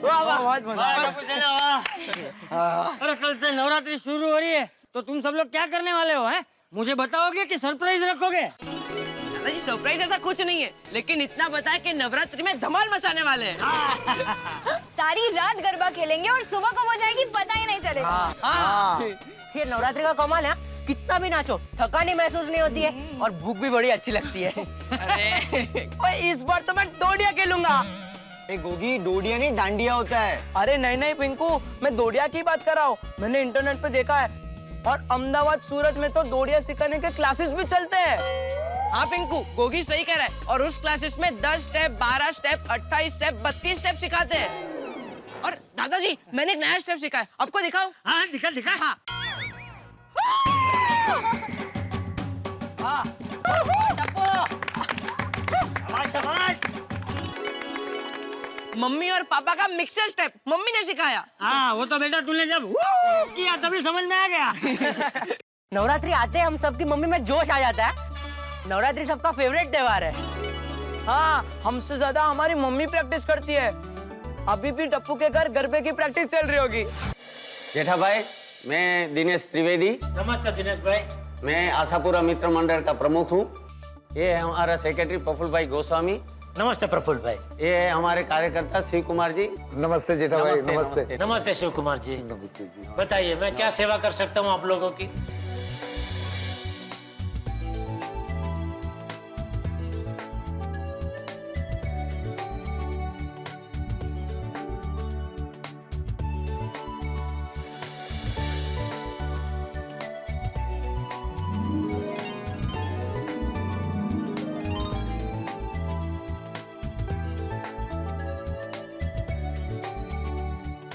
वाह, टप्पू सेना, वाह। अरे कल से नवरात्रि शुरू हो रही है, तो तुम सब लोग क्या करने वाले हो? हैं? मुझे बताओगे कि सरप्राइज रखोगे? दादाजी सरप्राइज ऐसा कुछ नहीं है, लेकिन इतना पता है कि नवरात्रि में धमाल मचाने वाले हैं। सारी रात गरबा खेलेंगे और सुबह कब हो जाएगी पता ही नहीं चलेगा। फिर नवरात्रि का कमाल है, कितना भी नाचो थकान ही महसूस नहीं होती है और भूख भी बड़ी अच्छी लगती है। अरे इस बार तो मैं डोडिया खेलूंगा। गोगी, डोडिया नहीं डांडिया होता है। अरे नहीं नहीं पिंकू, मैं डोडिया की बात कर रहा हूँ। मैंने इंटरनेट पे देखा है और अहमदाबाद सूरत में तो डोडिया सिखाने के क्लासेस भी चलते हैं। हाँ पिंकू, गोगी सही कह रहा है। और उस क्लासेस में 10 स्टेप, 12 स्टेप, 28 स्टेप, 32 स्टेप सिखाते हैं। और दादाजी मैंने एक नया स्टेप सीखा है, आपको दिखाऊं? हाँ, दिखा दिखा। हाँ। मम्मी और पापा का मिक्सर स्टेप मम्मी ने सिखाया। हाँ, वो तो बेटा तूने जब किया तभी समझ में आ गया। नवरात्रि आते हम सबकी मम्मी में जोश आ जाता है। नवरात्रि सबका फेवरेट त्योहार है। हाँ, हमसे ज्यादा हमारी मम्मी प्रैक्टिस करती है। अभी भी टप्पू के घर गरबे की प्रैक्टिस चल रही होगी। जेठा भाई, मैं दिनेश त्रिवेदी। नमस्ते दिनेश भाई। मैं आशापुरा मित्र मंडल का प्रमुख हूँ। ये है हमारा सेक्रेटरी प्रफुल्ल भाई गोस्वामी। नमस्ते प्रफुल्ल भाई। ये है हमारे कार्यकर्ता शिव कुमार जी। नमस्ते जेठा भाई। नमस्ते। नमस्ते शिव कुमार जी। नमस्ते जी। बताइए मैं क्या सेवा कर सकता हूँ आप लोगों की?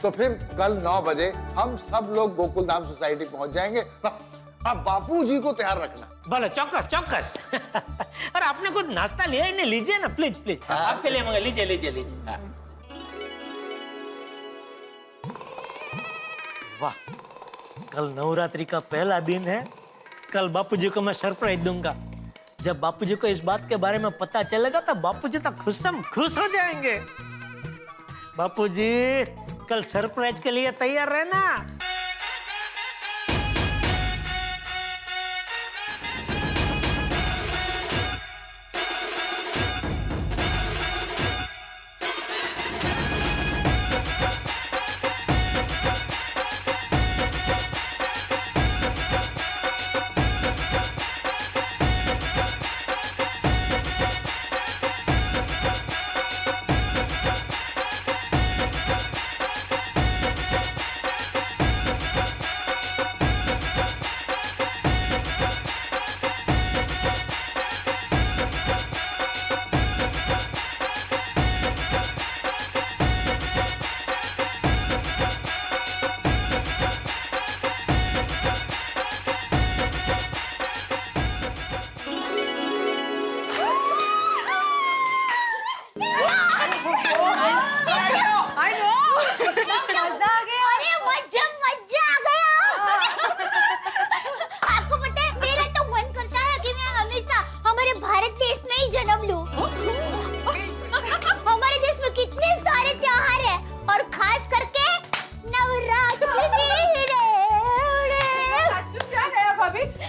तो फिर कल 9 बजे हम सब लोग गोकुल धाम सोसाइटी पहुंच जाएंगे। बस अब बापूजी को तैयार रखना। बोलो चौकस चौकस। अरे आपने कुछ नाश्ता लिया ही नहीं, लीजिए ना प्लीज प्लीज। आपके लिए मगर लीजिए लीजिए लीजिए। वाह, कल नवरात्रि का पहला दिन है। कल बापूजी को मैं सरप्राइज दूंगा। जब बापूजी को इस बात के बारे में पता चलेगा तो बापूजी तो खुश हो जाएंगे। बापूजी कल सरप्राइज के लिए तैयार रहना।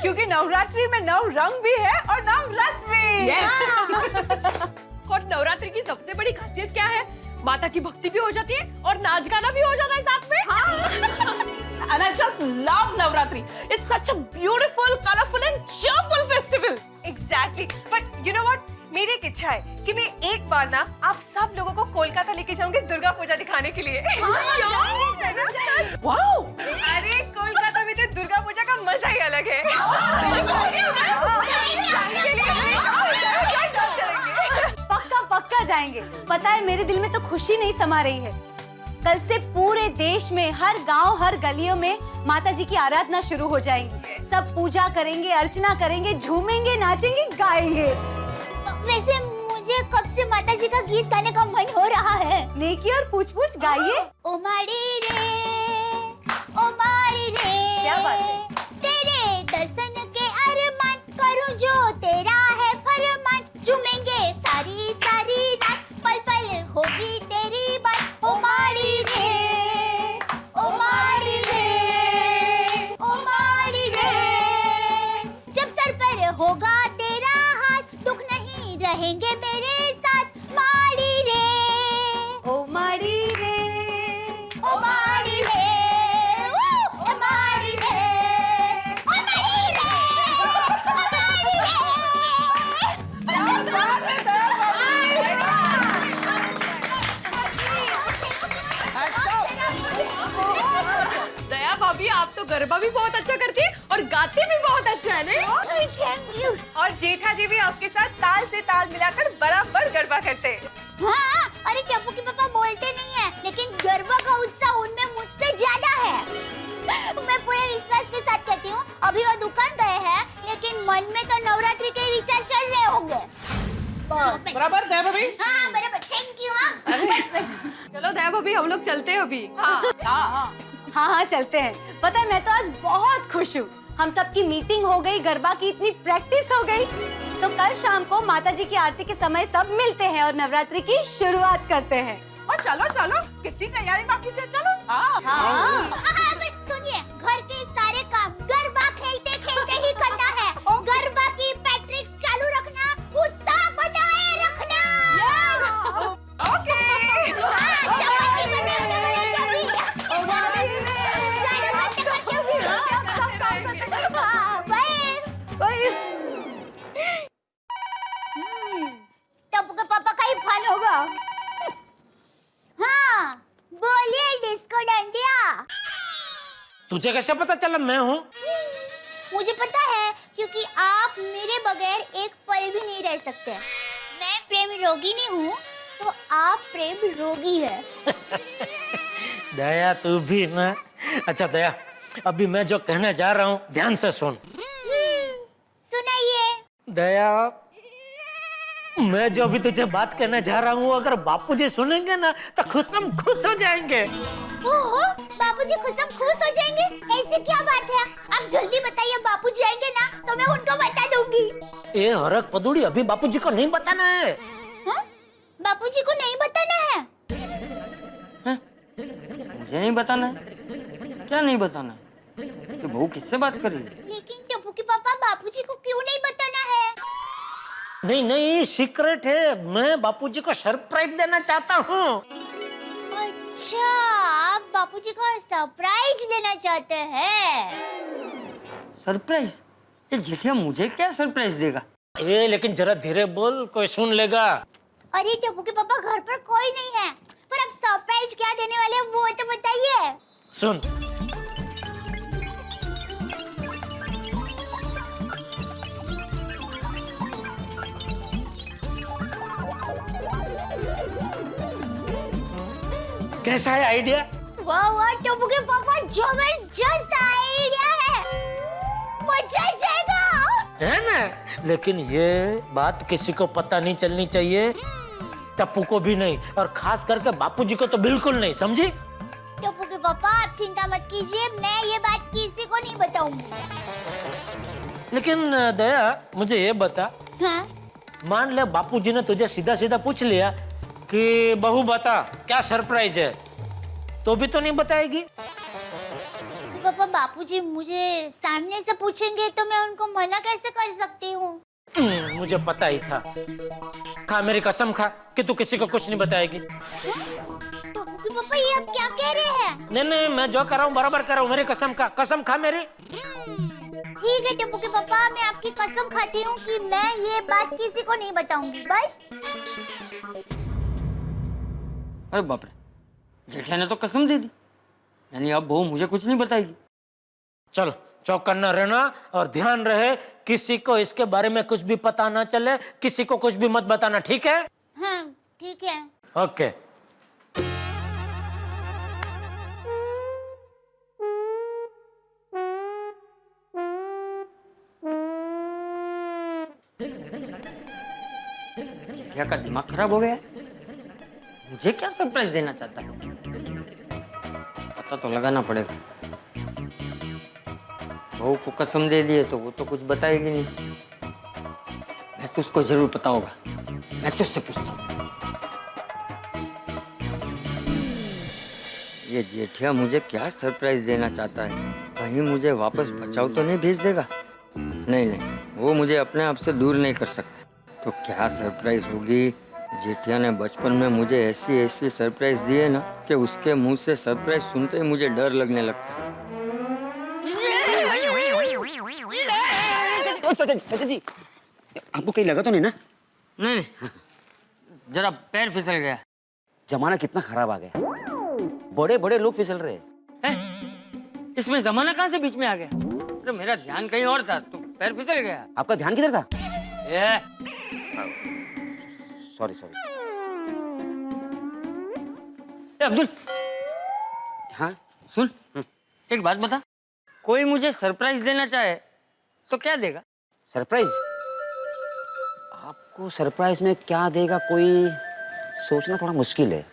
क्योंकि नवरात्रि में नव रंग भी है और नव रस भी। और नवरात्रि की सबसे बड़ी खासियत क्या है? माता की भक्ति भी हो जाती है और नाच गाना भी हो जाता है साथ में। And I just love Navratri. It's such a beautiful, colorful and cheerful festival. Exactly. But you know what? मेरी एक इच्छा है कि मैं एक बार ना आप सब लोगों को कोलकाता लेके जाऊंगी दुर्गा पूजा दिखाने के लिए। वाओ! अरे कोलकाता में तो दुर्गा पूजा का मजा ही अलग है। पक्का पक्का जाएंगे। पता है मेरे दिल में तो खुशी नहीं समा रही है। कल से पूरे देश में हर गांव हर गलियों में माता जी की आराधना शुरू हो जाएंगी। सब पूजा करेंगे, अर्चना करेंगे, झूमेंगे, नाचेंगे, गाएंगे। वैसे मुझे कब से माता जी का गीत गाने का मन हो रहा है। नेकी और पूछ-पूछ गाइए। ओ मारी रे, ओ मारी रे, क्या बात है? तेरे दर्शन के अरमान करूं जो तेरा है फरमान। झूमेंगे सारी सारी रात, पल पल होगी तेरी बात। ओ मारी गरबा भी बहुत अच्छा करती है और गाती भी बहुत अच्छा है नहीं? Thank you. और जेठा जी भी आपके साथ ताल से ताल मिलाकर बराबर गरबा करते हैं। हाँ, अरे टप्पू के पापा बोलते नहीं है, लेकिन गरबा का उत्साह उनमें मुझसे ज्यादा है। मैं पूरे विश्वास के साथ कहती हूँ, अभी वो दुकान गए हैं, लेकिन मन में तो नवरात्रि के विचार चल रहे होंगे। बस बराबर दया भाभी। हाँ बराबर, थैंक यू। चलो दया भाभी हम लोग चलते हैं अभी। हाँ चलते हैं। पता है मैं तो आज बहुत खुश हूँ। हम सबकी मीटिंग हो गई, गरबा की इतनी प्रैक्टिस हो गई, तो कल शाम को माताजी की आरती के समय सब मिलते हैं और नवरात्रि की शुरुआत करते हैं। और चलो चलो, कितनी तैयारी बाकी है, चलो। सुनिए, घर के सारे काम गरबा खेलते खेलते ही करना है। और गरबा की प्रैक्टिस चालू रखना, उत्साह बनाए रखना। ओके। टप्पू के पापा का ही फन होगा। हाँ, बोलिए डिस्को डांडिया। तुझे कैसे पता चला मैं हूँ? मुझे पता है, क्योंकि आप मेरे बगैर एक पल भी नहीं रह सकते। मैं प्रेम रोगी नहीं हूँ, तो आप प्रेम रोगी है। दया तू भी ना। अच्छा दया, अभी मैं जो कहने जा रहा हूँ ध्यान से सुन। सुनाइए। दया, मैं जो अभी तुझे बात कहने जा रहा हूँ, अगर बापूजी सुनेंगे ना तो खुशम खुश हो जाएंगे। ओहो, बापूजी खुशम खुश हो जाएंगे? ऐसी क्या बात है? आप जल्दी बताइए, बापूजी आएंगे ना तो मैं उनको बता दूंगी। ए हरक पदुड़ी, अभी बापूजी को नहीं बताना है। हाँ? बापूजी को नहीं बताना है? मुझे नहीं बताना है? क्या नहीं बताना है? कि बहू किससे बात कर रही है? लेकिन टप्पू के पापा, बापूजी को क्यों नहीं बताना है? नहीं नहीं, सीक्रेट है। मैं बापूजी को सरप्राइज देना चाहता हूँ। अच्छा, आप बापूजी को सरप्राइज देना चाहते हैं? सरप्राइज? ये जेठिया मुझे क्या सरप्राइज देगा? ए लेकिन जरा धीरे बोल, कोई सुन लेगा। अरे टप्पू के पापा, घर पर कोई नहीं है, पर आप सरप्राइज क्या देने वाले हैं वो तो बताइए। सुन, कैसा है आइडिया? वाह वाह टप्पू के पापा, जबरदस्त आइडिया है, मजा आ जाएगा। है ना? लेकिन ये बात किसी को पता नहीं चलनी चाहिए, टप्पू को भी नहीं, और खास करके बापूजी को तो बिल्कुल नहीं, समझी? टप्पू के पापा, आप चिंता मत कीजिए, मैं ये बात किसी को नहीं बताऊंगी। लेकिन दया, मुझे ये बता, हाँ? मान ले बापूजी ने तुझे सीधा सीधा पूछ लिया कि बहू बता क्या सरप्राइज है, तो भी तो नहीं बताएगी? पापा, बापूजी मुझे सामने से पूछेंगे तो मैं उनको मना कैसे कर सकती हूँ? मुझे पता ही था। खा मेरी कसम खा कि तू किसी को कुछ नहीं बताएगी। टप्पू के पापा, ये आप क्या कह रहे हैं? नहीं नहीं, मैं जो कर रहा हूँ बराबर कर रहा हूँ, मेरी कसम खा, कसम खा मेरी। ठीक है टप्पू के पापा, मैं आपकी कसम खाती हूँ कि मैं ये बात किसी को नहीं बताऊंगी, बस। अरे बाप रे, जेठिया ने तो कसम दे दी, यानी अब बहू मुझे कुछ नहीं बताएगी। चलो चौकन्ना रहना और ध्यान रहे, किसी को इसके बारे में कुछ भी पता ना चले, किसी को कुछ भी मत बताना, ठीक है? हाँ ठीक है। ओके। जेठिया का दिमाग खराब हो गया, मुझे क्या सरप्राइज देना चाहता है? पता तो लगाना पड़ेगा। बहू को कसम दे दिए तो वो तो कुछ बताएगी नहीं। मैं तुझको जरूर पता होगा, मैं तुझसे पूछता हूँ। ये जेठिया मुझे क्या सरप्राइज देना चाहता है? कहीं मुझे वापस बचाव तो नहीं भेज देगा? नहीं नहीं, वो मुझे अपने आप से दूर नहीं कर सकता। तो क्या सरप्राइज होगी? जेठिया ने बचपन में मुझे ऐसी ऐसी सरप्राइज दी है ना कि उसके मुंह से सरप्राइज सुनते ही मुझे डर लगने लगता है। चाचा जी, आपको कहीं लगा तो नहीं ना? नहीं, जरा पैर फिसल गया। जमाना कितना खराब आ गया, बड़े बड़े लोग फिसल रहे हैं। इसमें जमाना कहाँ से बीच में आ गया? अरे मेरा ध्यान कहीं और था, तो पैर फिसल गया। आपका ध्यान किधर था? ये सॉरी सॉरी। अब्दुल, हाँ सुन, एक बात बता, कोई मुझे सरप्राइज देना चाहे तो क्या देगा? सरप्राइज? आपको सरप्राइज में क्या देगा कोई सोचना थोड़ा मुश्किल है।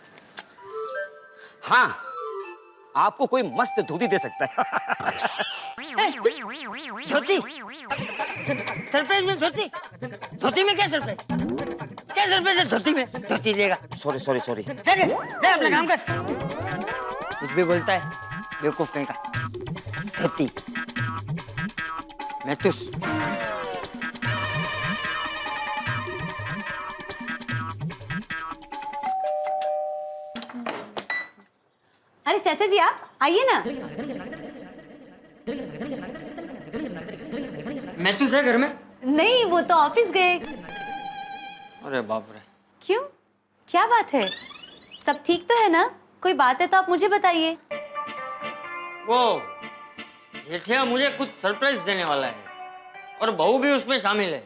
हाँ, आपको कोई मस्त धोती दे सकता है। धोती? सरप्राइज में धोती? धोती में क्या सरप्राइज? क्या सरप्राइज है धोती में? धोती देगा? Sorry sorry sorry. दे अपना काम कर। कुछ भी बोलता है बेवकूफ कहीं का। धोती मैं तुस। अरे चाचा जी आप आइए ना। मैं तुस है घर में? नहीं, वो तो ऑफिस गए। अरे बाप रे। क्यों, क्या बात है? सब ठीक तो है ना? कोई बात है तो आप मुझे बताइए। वो जेठिया मुझे कुछ सरप्राइज देने वाला है और बहू भी उसमें शामिल है,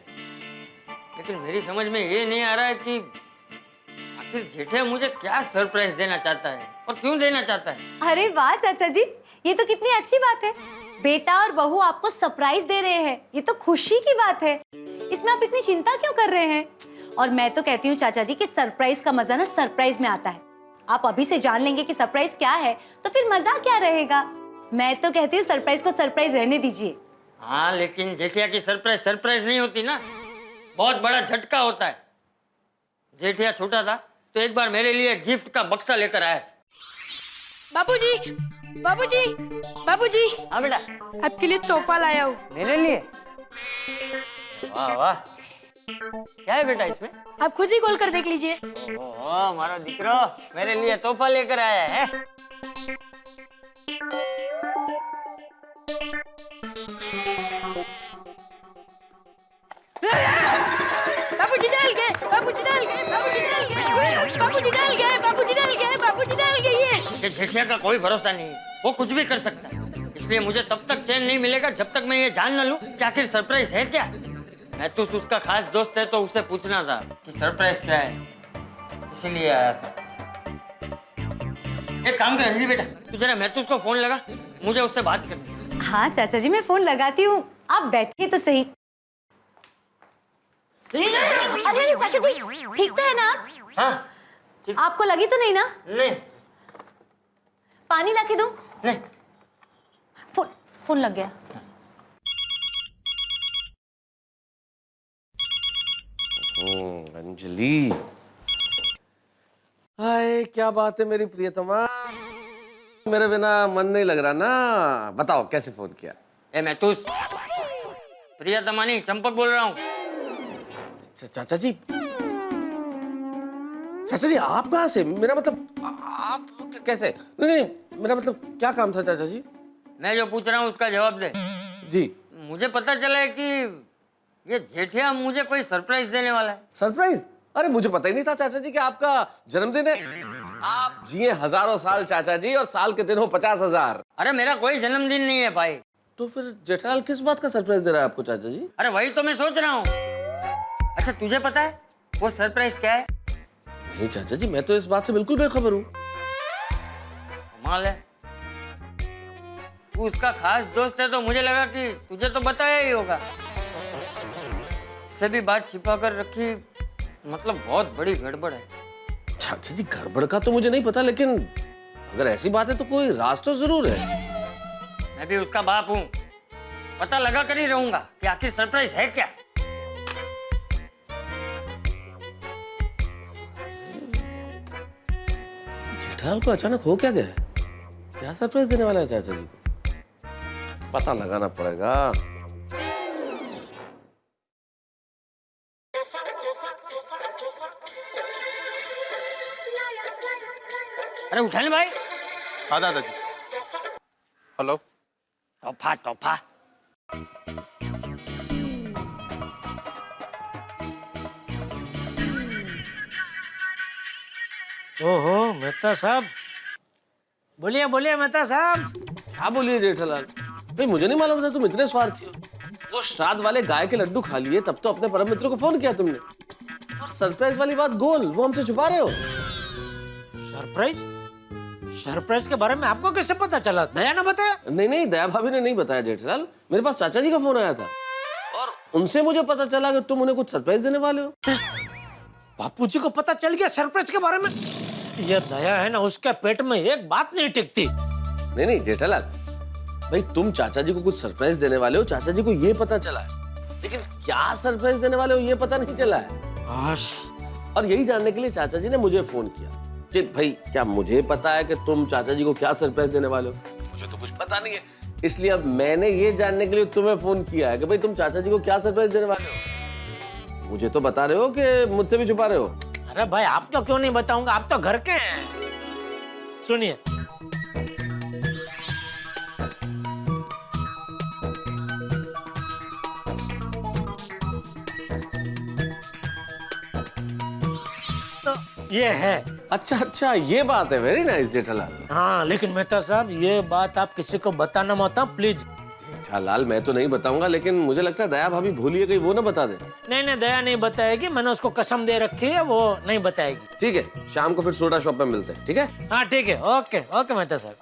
लेकिन मेरी समझ में ये नहीं आ रहा है कि आखिर जेठिया मुझे क्या सरप्राइज देना चाहता है और क्यों देना चाहता है। अरे वाह चाचा जी, ये तो कितनी अच्छी बात है। बेटा और बहू आपको सरप्राइज दे रहे हैं, ये तो खुशी की बात है। इसमें आप इतनी चिंता क्यों कर रहे हैं? और मैं तो कहती हूँ चाचा जी कि सरप्राइज का मजा ना सरप्राइज में आता है। आप अभी से जान लेंगे कि सरप्राइज क्या है तो फिर मजा क्या रहेगा। मैं तो कहती हूँ सरप्राइज को सरप्राइज रहने दीजिए। हाँ, लेकिन जेठिया की सरप्राइज सरप्राइज नहीं होती ना, बहुत बड़ा झटका होता है। जेठिया छोटा था तो एक बार मेरे लिए गिफ्ट का बक्सा लेकर आया। बाबूजी, बाबूजी, बाबूजी, हाँ बेटा, आपके लिए तोहफा लाया हूँ। मेरे लिए? वाह वाह, क्या है बेटा इसमें? आप खुद ही खोल कर देख लीजिए। ओह, हमारा दिकरो मेरे लिए तोहफा लेकर आया है। बाबूजी डाल गए, बाबूजी डाल गए, बाबूजी डाल गए, बाबूजी डाल गए, बाबूजी डाल गए, बाबूजी डाल गए। ये जेठिया का कोई भरोसा नहीं, वो कुछ भी कर सकता है। इसलिए मुझे तब तक चैन नहीं मिलेगा जब तक मैं ये जान न लूं कि आखिर सरप्राइज है क्या। मैं तो उसका खास दोस्त है तो उसे पूछना था कि सरप्राइज क्या है, इसीलिए आया था। एक काम कर अंजलि बेटा, तू जरा मैं तो उसको फोन लगा, मुझे उससे बात करनी। हाँ चाचा जी, मैं फोन लगाती हूँ, आप बैठिए तो सही। अरे चाचा जी, ठीक तो है ना? हाँ, आपको लगी तो नहीं ना? नहीं। पानी लाके दूं? नहीं। फोन लग गया। अंजलि, हाय क्या बात है मेरी प्रियतमा, मेरे बिना मन नहीं लग रहा ना। बताओ कैसे फोन किया? मैं तो प्रियतमा नहीं, चंपक बोल रहा हूँ। चाचा जी, चाचा जी आप कहाँ से? मेरा मतलब आप कैसे? नहीं, मेरा मतलब क्या काम था चाचा जी? मैं जो पूछ रहा हूँ उसका जवाब दे। जी, मुझे पता चला है कि ये जेठिया मुझे कोई सरप्राइज देने वाला है। सरप्राइज? अरे मुझे पता ही नहीं था चाचा जी कि आपका जन्मदिन है। आप जिए हजारों साल चाचा जी, और साल के दिन हो 50,000। अरे मेरा कोई जन्मदिन नहीं है भाई। तो फिर जेठालाल किस बात का सरप्राइज दे रहा है आपको चाचा जी? अरे वही तो मैं सोच रहा हूँ। अच्छा तुझे पता है वो सरप्राइज क्या है? नहीं चाचा जी, मैं तो इस बात से बिल्कुल बेखबर हूँ। कमाल है, तू उसका खास दोस्त है तो मुझे लगा कि तुझे तो बताया ही होगा। से भी बात छिपा कर रखी, मतलब बहुत बड़ी गड़बड़ है। चाचा जी गड़बड़ का तो मुझे नहीं पता, लेकिन अगर ऐसी बात है तो कोई राज तो जरूर है। मैं भी उसका बाप हूँ, पता लगा कर ही रहूंगा कि आखिर सरप्राइज है क्या। जेठालाल को अचानक हो क्या गया है? क्या सरप्राइज देने वाला है चाचा जी को? पता लगाना पड़ेगा। अरे उठाने भाई। हाँ दादाजी। हेलो। तोहफा तोहफा। ओहो मेहता साहब, बोलिए बोलिए मेहता साहब। क्या बोलिए जेठालाल भाई, मुझे नहीं मालूम था तुम इतने स्वार्थी हो। वो श्राद्ध वाले गाय के लड्डू खा लिए तब तो अपने परम मित्र को फोन किया तुमने, और सरप्राइज वाली बात गोल वो हमसे छुपा रहे हो। सरप्राइज? सरप्राइज के बारे में आपको कैसे पता चला? दया ने बताया? नहीं नहीं, दया भाभी ने नहीं बताया जेठालाल, मेरे पास चाचा जी का फोन आया था और उनसे मुझे पता चला कि तुम उन्हें कुछ सरप्राइज देने वाले हो। बापूजी को पता चल गया सरप्राइज के बारे में? ये दया है ना, उसके पेट में एक बात नहीं टिकती। नहीं नहीं जेठालाल भाई, तुम चाचा जी को कुछ सरप्राइज देने वाले हो, चाचा जी को ये पता चला है, लेकिन क्या सरप्राइज देने वाले हो ये पता नहीं चला है। और यही जानने के लिए चाचा जी ने मुझे फोन किया कि भाई क्या मुझे पता है कि तुम चाचा जी को क्या सरप्राइज देने वाले हो? मुझे तो कुछ पता नहीं है, इसलिए अब मैंने ये जानने के लिए तुम्हें फोन किया है कि भाई तुम चाचा जी को क्या सरप्राइज देने वाले हो। मुझे तो बता रहे हो कि मुझसे भी छुपा रहे हो? अरे भाई आप तो क्यों नहीं बताऊंगा, आप तो घर के हैं। सुनिए, ये है। अच्छा अच्छा, ये बात है, वेरी नाइस जेठालाल। हाँ लेकिन मेहता साहब ये बात आप किसी को बताना मत, प्लीज। जेठालाल मैं तो नहीं बताऊंगा, लेकिन मुझे लगता है दया भाभी भूलिए गई, वो ना बता दे। नहीं नहीं, दया नहीं बताएगी, मैंने उसको कसम दे रखी है, वो नहीं बताएगी। ठीक है, शाम को फिर सोडा शॉप में मिलते हैं, ठीक है? हाँ ठीक है, ओके ओके मेहता साहब।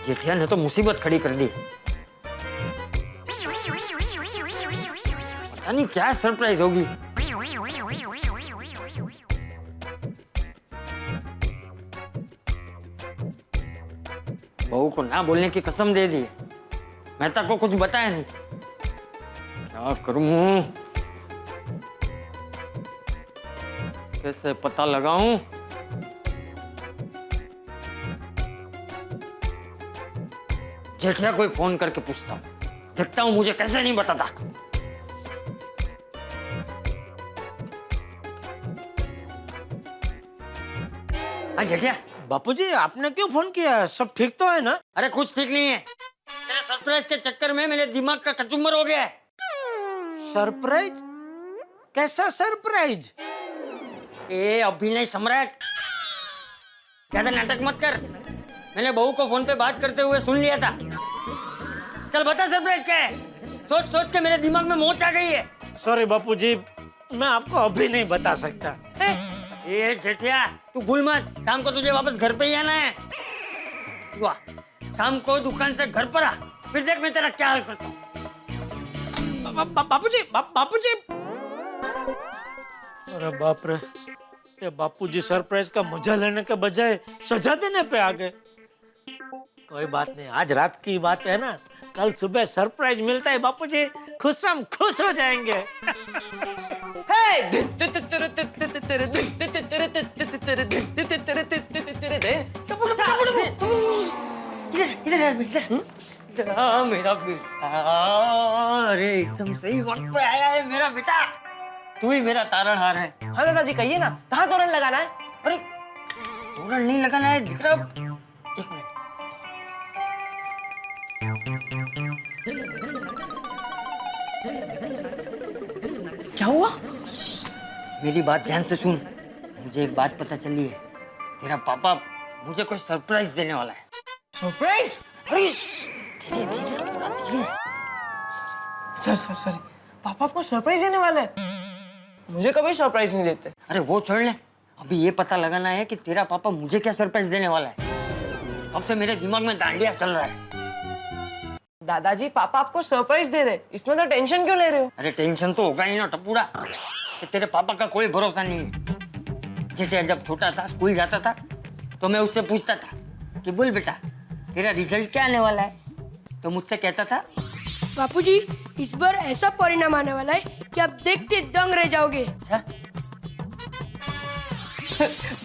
जेठिया ने तो मुसीबत खड़ी कर दी। पता नहीं क्या सरप्राइज होगी। बहू को ना बोलने की कसम दे दी, मेहता को कुछ बताया नहीं। क्या करूं, कैसे पता लगाऊं? जेठिया कोई फोन करके पूछता हूँ, देखता हूँ मुझे कैसे नहीं बताता। जेठिया। बापूजी आपने क्यों फोन किया, सब ठीक तो है ना? अरे कुछ ठीक नहीं है, तेरे सरप्राइज के चक्कर में मेरे दिमाग का कचुम्बर हो गया है। सरप्राइज? कैसा सरप्राइज? ए अभिनय सम्राट, ज्यादा नाटक मत कर। मैंने बहू को फोन पे बात करते हुए सुन लिया था। चल बता सरप्राइज क्या है? सोच सोच के मेरे दिमाग में मोच आ गई है। सॉरी बापूजी, मैं आपको अभी नहीं बता सकता। ए जेठिया तू भूल मत, शाम को तुझे वापस घर पे ही आना है। वाह, शाम को दुकान से घर पर आ, फिर देख मैं तेरा क्या हाल करता हूँ। बापूजी बापूजी, अरे बाप रे, ये बापूजी सरप्राइज का मजा लेने के बजाय सजा देने पे आ गए। कोई बात नहीं, आज रात की बात है ना, कल सुबह सरप्राइज मिलता है बापूजी, खुशम खुश हो जाएंगे। मेरा बेटा, अरे एकदम सही वक्त पे आया है मेरा बेटा। तू ही मेरा तारणहार है। हाँ दादाजी कहिए ना, कहाँ तोरण लगाना है? अरे तोरण नहीं लगाना है दिख रहा। एक मिनट, क्या हुआ? मेरी बात ध्यान से सुन। मुझे एक बात पता चली है, तेरा पापा मुझे कोई सरप्राइज देने वाला है। सरप्राइज? अरे धीरे धीरे, थोड़ा धीरे। सॉरी, पापा आपको सरप्राइज देने वाला है? मुझे कभी सरप्राइज नहीं देते। अरे वो छोड़ ले, अभी ये पता लगाना है कि तेरा पापा मुझे क्या सरप्राइज देने वाला है। अब से मेरे दिमाग में डांडिया चल रहा है। दादाजी पापा आपको सरप्राइज दे रहे, इसमें तो टेंशन क्यों ले रहे हो? अरे टेंशन तो होगा ही ना टपूड़ा, कि तेरे पापा का कोई भरोसा नहीं है। जेठिया जब छोटा था, स्कूल जाता था, तो मैं उससे पूछता था कि बोल बेटा तेरा रिजल्ट क्या आने वाला है, तो मुझसे कहता था बापूजी इस बार ऐसा परिणाम आने वाला है कि आप देखते दंग रह जाओगे। अच्छा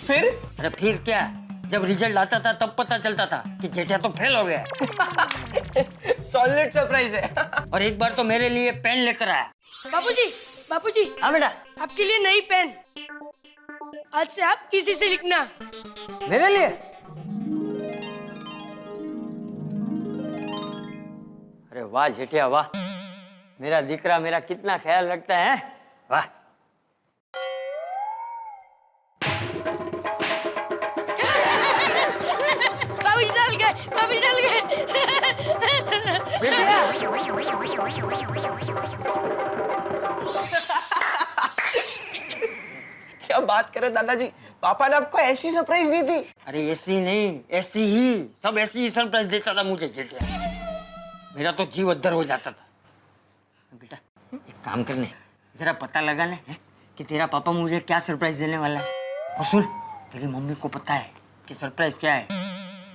फिर? अरे फिर क्या, जब रिजल्ट आता था तब पता चलता था कि जेठिया तो फेल हो गया। सॉलिड सरप्राइज है। और एक बार तो मेरे लिए पेन लेकर आया। बापूजी हाँ बेटा, आपके लिए नई पेन, आज से आप इसी से लिखना। मेरे लिए? अरे वाह जेठिया वाह, मेरा दिकरा मेरा कितना ख्याल रखता है, वाह। क्या बात करे दादाजी, पापा ने आपको ऐसी सरप्राइज दी थी? अरे ऐसी नहीं, ऐसी ही, सब ऐसी ही सरप्राइज देता था मुझे जेठिया। मेरा तो जीव अद्धर हो जाता था। बेटा एक काम करने, जरा पता लगाने हैं कि तेरा पापा मुझे क्या सरप्राइज देने वाला है। और सुन, तेरी मम्मी को पता है कि सरप्राइज क्या है,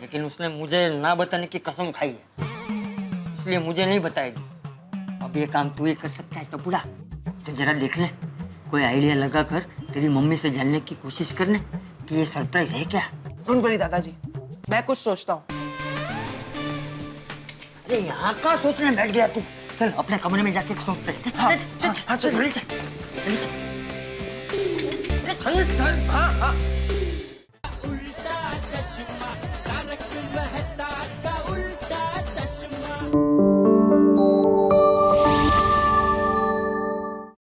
लेकिन उसने मुझे ना बताने की कसम खाई है, इसलिए मुझे नहीं बताएगी। अब ये काम तू ही कर सकता है टपुड़ा। तो जरा देख ले, कोई आइडिया लगा कर तेरी मम्मी से जानने की कोशिश करने कि ये सरप्राइज है क्या। डोंट वरी दादाजी, मैं कुछ सोचता हूँ। अरे यहाँ का सोचने बैठ गया तू। चल अपने कमरे में जाके सोचते हैं। हाँ, चल, हाँ, जल्दी चल। चल, हाँ, हाँ।